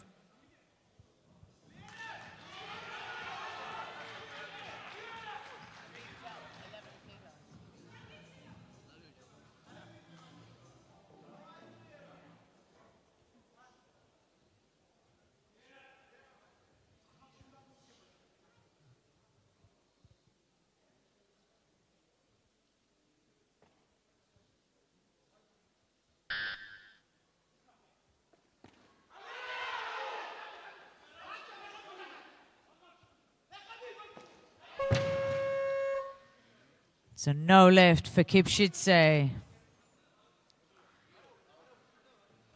So no lift for Kipchidze.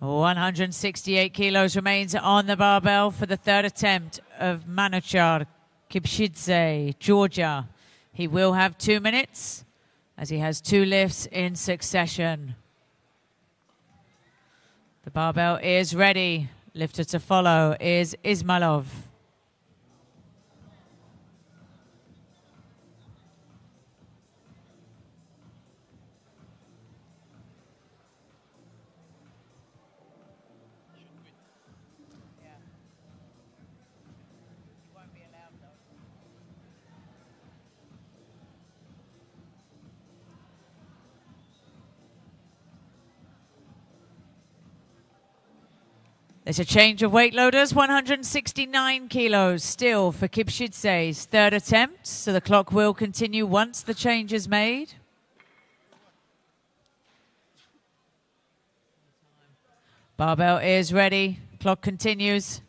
168 kilos remains on the barbell for the third attempt of Manuchar Kipchidze, Georgia. He will have 2 minutes as he has 2 lifts in succession. The barbell is ready. Lifter to follow is Ismailov. There's a change of weight, loaders, 169 kilos still for Kipchidze's third attempt. So the clock will continue once the change is made. Barbell is ready. Clock continues.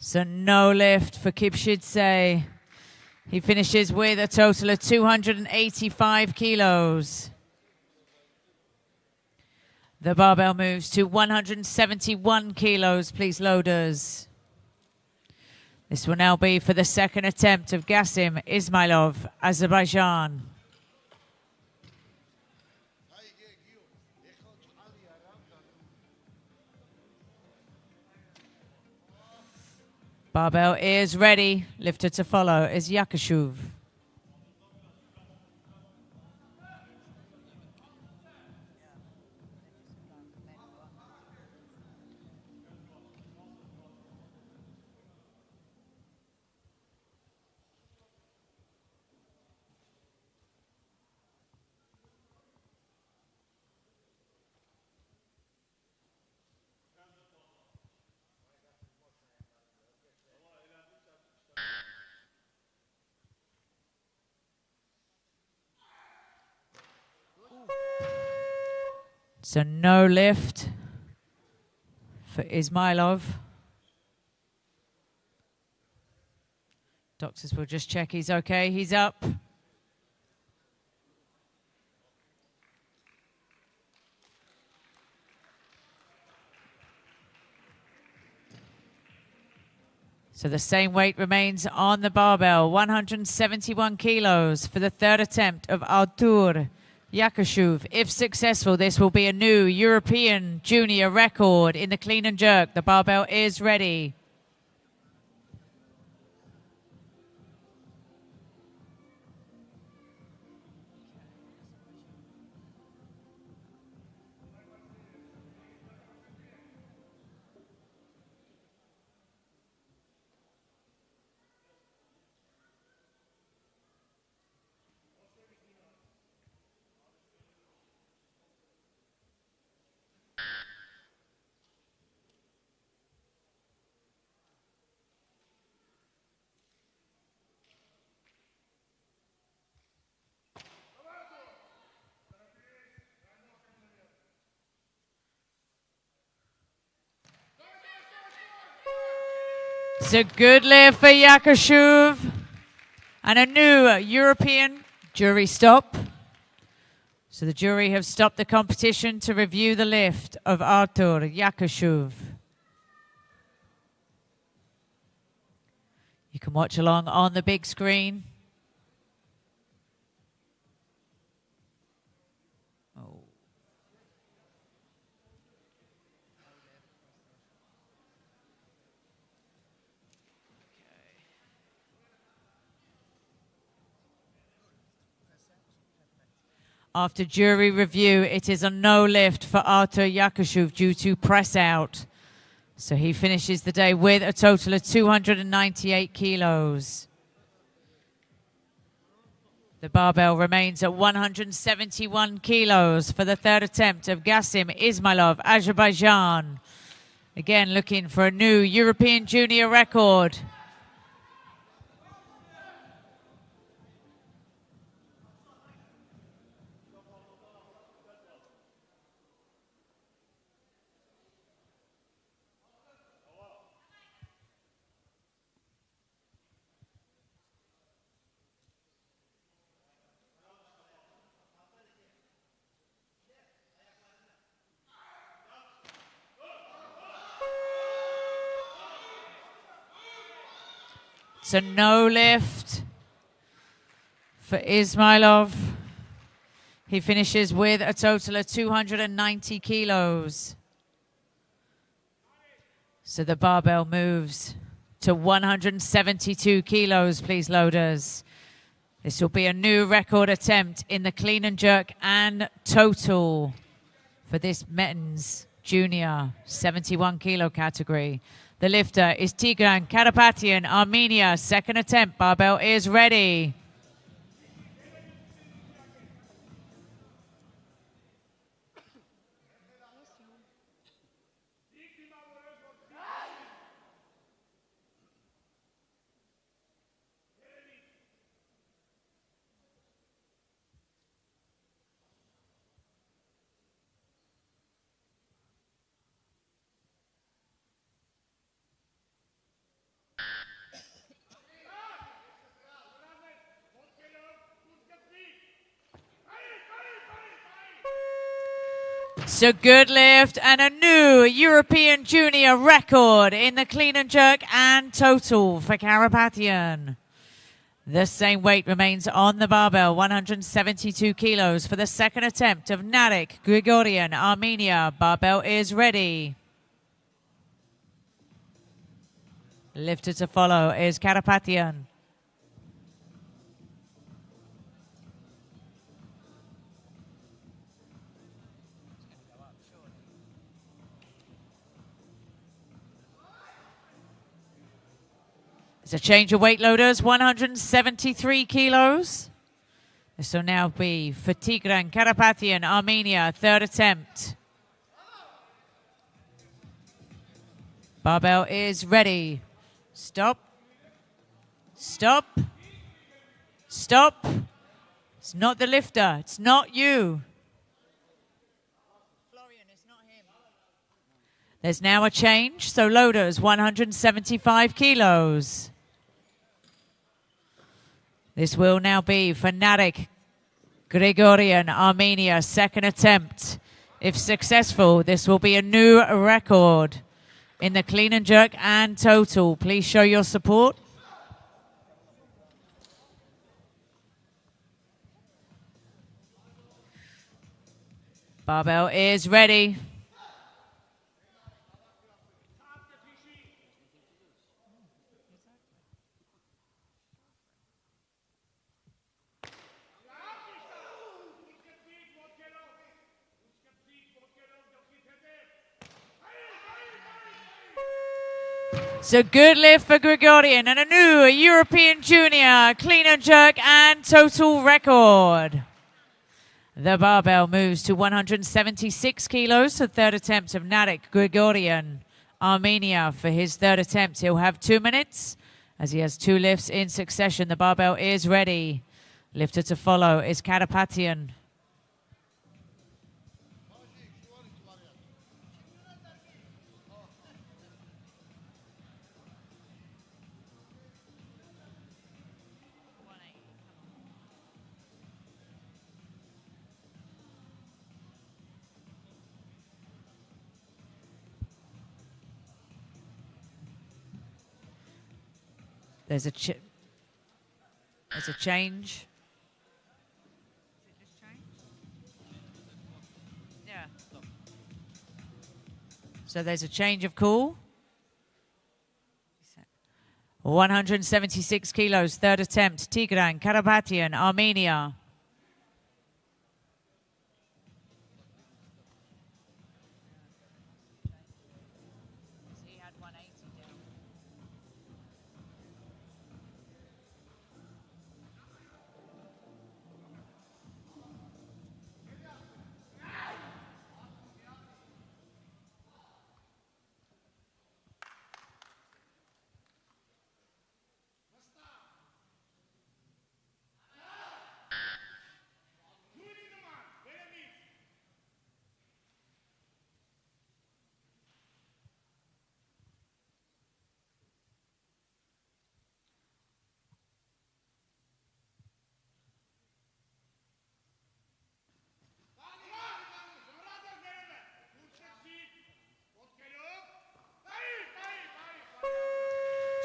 So no lift for Kipchidze. He finishes with a total of 285 kilos. The barbell moves to 171 kilos, please, loaders. This will now be for the second attempt of Gassim Ismailov, Azerbaijan. Barbell is ready. Lifter to follow is Yakashuv. So no lift for Ismailov. Doctors will just check he's okay. He's up. So the same weight remains on the barbell, 171 kilos for the third attempt of Artur Yakashuv. If successful, this will be a new European junior record in the clean and jerk. The barbell is ready. It's a good lift for Yakashuv and a new European jury stop. So the jury have stopped the competition to review the lift of Artur Yakashuv. You can watch along on the big screen. After jury review, it is a no lift for Artur Yakashuv due to press out. So he finishes the day with a total of 298 kilos. The barbell remains at 171 kilos for the third attempt of Gassim Ismailov, Azerbaijan. Again, looking for a new European junior record. It's a no lift for Ismailov. He finishes with a total of 290 kilos. So the barbell moves to 172 kilos, please, loaders. This will be a new record attempt in the clean and jerk and total for this men's junior 71 kilo category. The lifter is Tigran Karapatian, Armenia. Second attempt, barbell is ready. So good lift and a new European junior record in the clean and jerk and total for Karapatyan. The same weight remains on the barbell, 172 kilos for the second attempt of Narek Grigorian, Armenia. Barbell is ready. Lifter to follow is Karapatyan. It's a change of weight loaders, 173 kilos. This will now be for Tigran Karapatyan, Armenia, third attempt. Barbell is ready. Stop. Stop. Stop. It's not the lifter. It's not you. Florian, it's not him. There's now a change. So loaders, 175 kilos. This will now be for Narek Grigorian, Armenia, second attempt. If successful, this will be a new record in the clean and jerk and total. Please show your support. Barbell is ready. So good lift for Grigorian and a new European junior clean and jerk and total record. The barbell moves to 176 kilos. The third attempt of Narek Grigorian, Armenia. For his third attempt, he'll have 2 minutes as he has 2 lifts in succession. The barbell is ready. Lifter to follow is Karapatyan. There's a change. Yeah. So there's a change of call. 176 kilos, third attempt. Tigran Karapatyan, Armenia.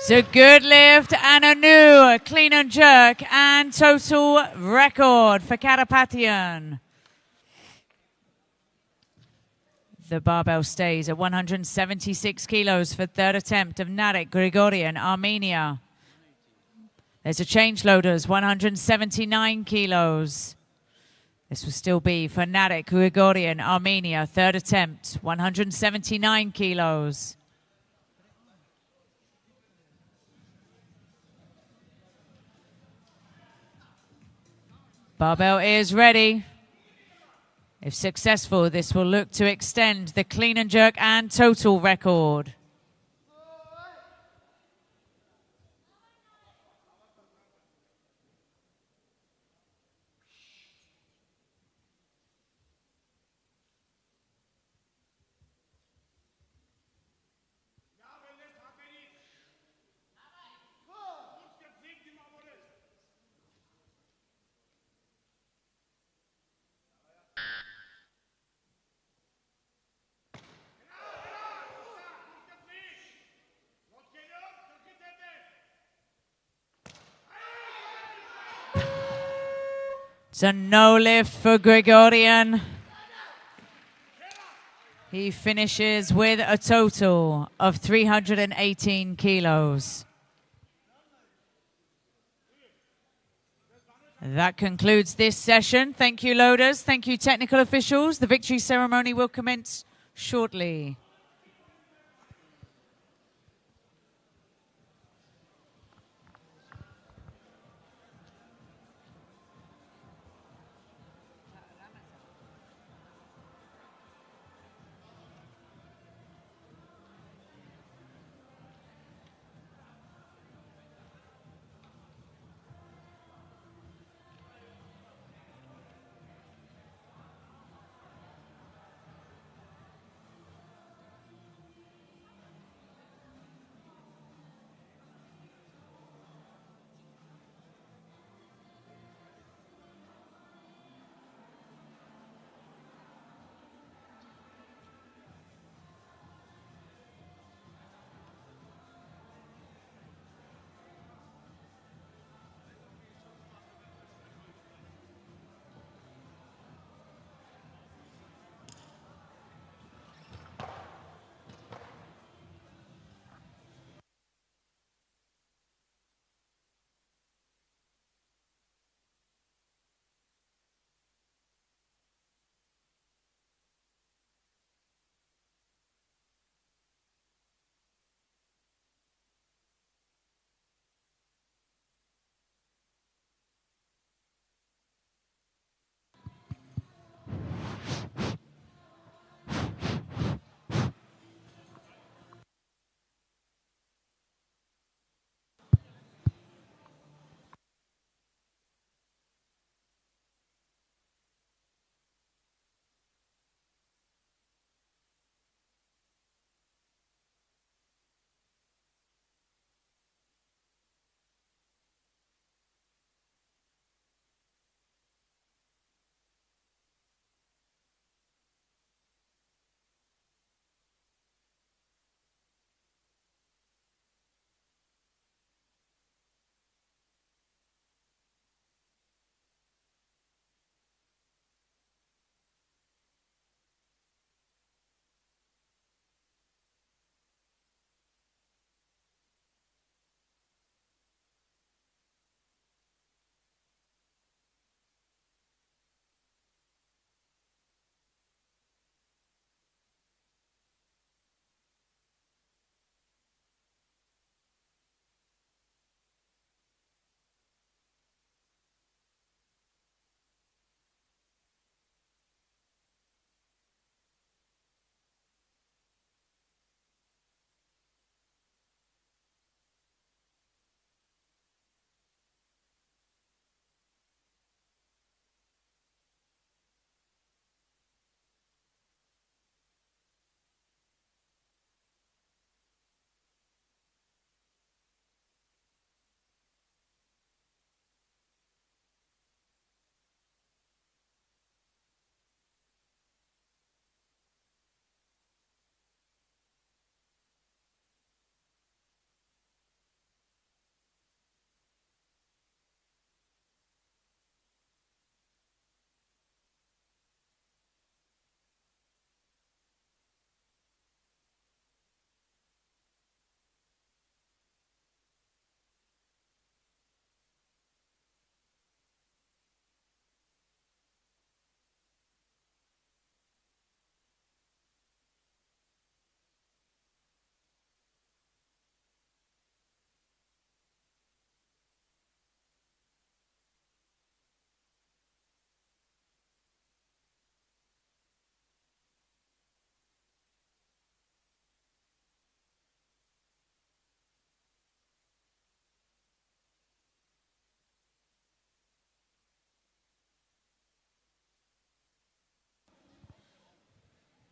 So good lift and a new clean and jerk and total record for Karapatyan. The barbell stays at 176 kilos for third attempt of Narek Grigorian, Armenia. There's a change loaders, 179 kilos. This will still be for Narek Grigorian, Armenia, third attempt, 179 kilos. Barbell is ready. If successful, this will look to extend the clean and jerk and total record. It's a no lift for Gregorian. He finishes with a total of 318 kilos. That concludes this session. Thank you, loaders. Thank you, technical officials. The victory ceremony will commence shortly.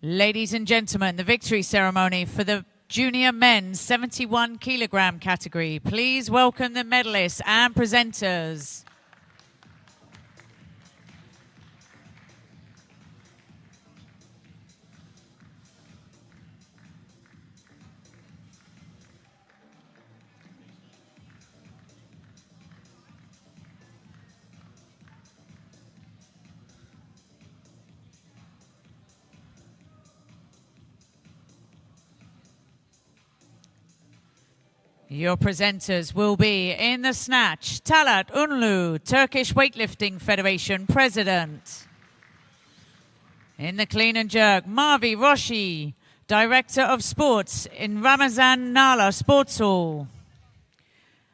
Ladies and gentlemen, the victory ceremony for the junior men's 71 kilogram category. Please welcome the medalists and presenters. Your presenters will be in the snatch, Talat Unlu, Turkish Weightlifting Federation President. In the clean and jerk, Mavi Roshi, Director of Sports in Ramazan Nala Sports Hall.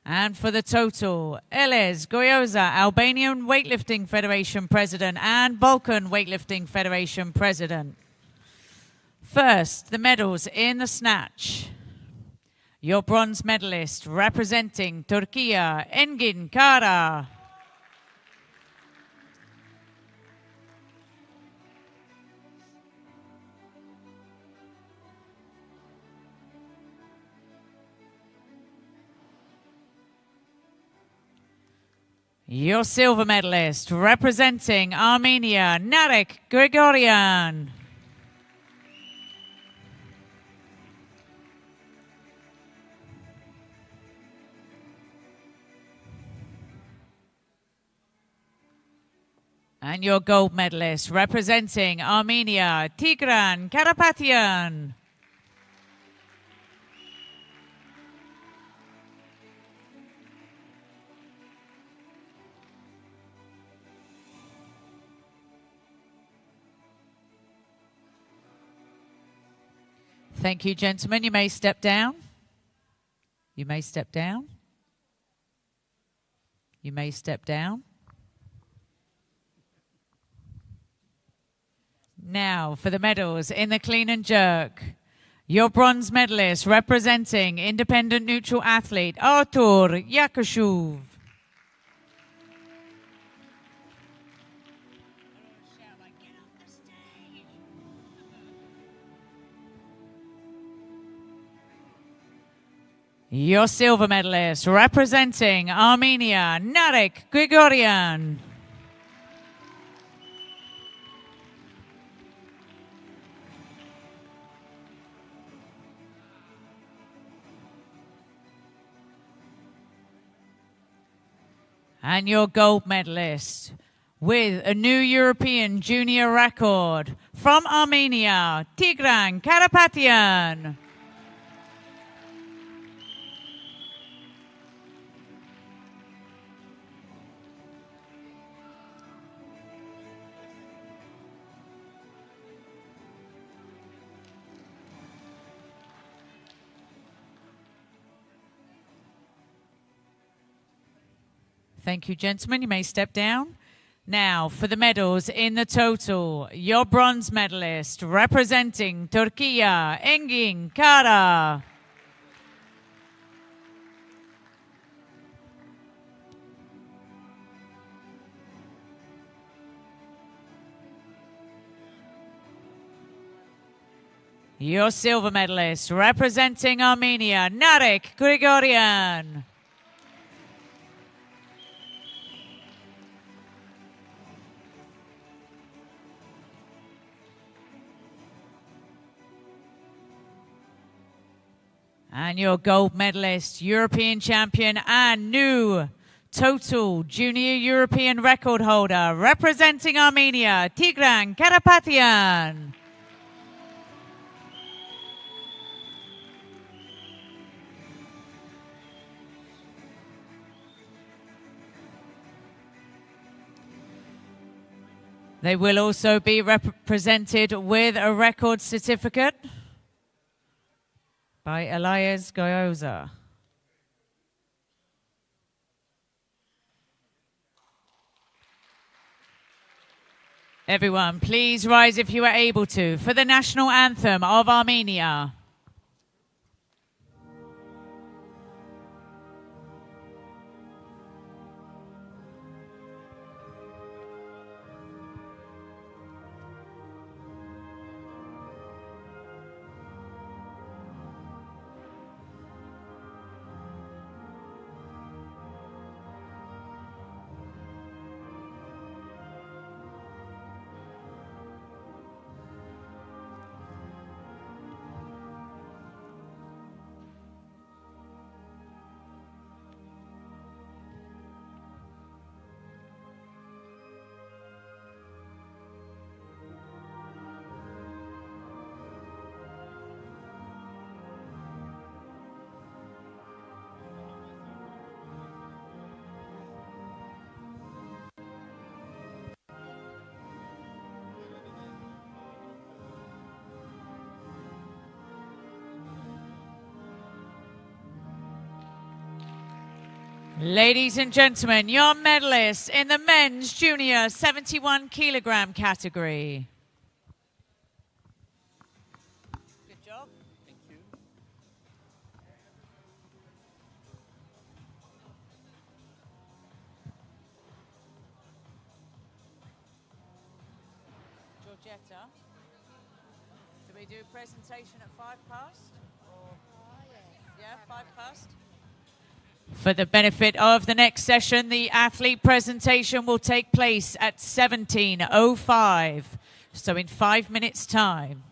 And for the total, Eles Goyoza, Albanian Weightlifting Federation President and Balkan Weightlifting Federation President. First, the medals in the snatch. Your bronze medalist representing Turkey, Engin Kara. Your silver medalist representing Armenia, Narek Grigorian. And your gold medalist representing Armenia, Tigran Karapatyan. Thank you, gentlemen. You may step down. You may step down. You may step down. Now for the medals in the clean and jerk. Your bronze medalist representing independent neutral athlete Artur Yakashuv. Your silver medalist representing Armenia, Narek Grigorian. And your gold medalist with a new European junior record from Armenia, Tigran Karapatyan. Thank you, gentlemen. You may step down. Now, for the medals in the total, your bronze medalist representing Turkey, Engin Kara. Your silver medalist representing Armenia, Narek Grigorian. And your gold medalist, European champion and new total junior European record holder representing Armenia, Tigran Karapatyan. They will also be represented with a record certificate by Elias Goyoza. Everyone, please rise if you are able to for the national anthem of Armenia. Ladies and gentlemen, your medalists in the men's junior 71 kilogram category. Good job. Thank you. Georgetta, do we do a presentation at 5 past? Or, yeah, 5 past? For the benefit of the next session, the athlete presentation will take place at 17:05, so in 5 minutes' time.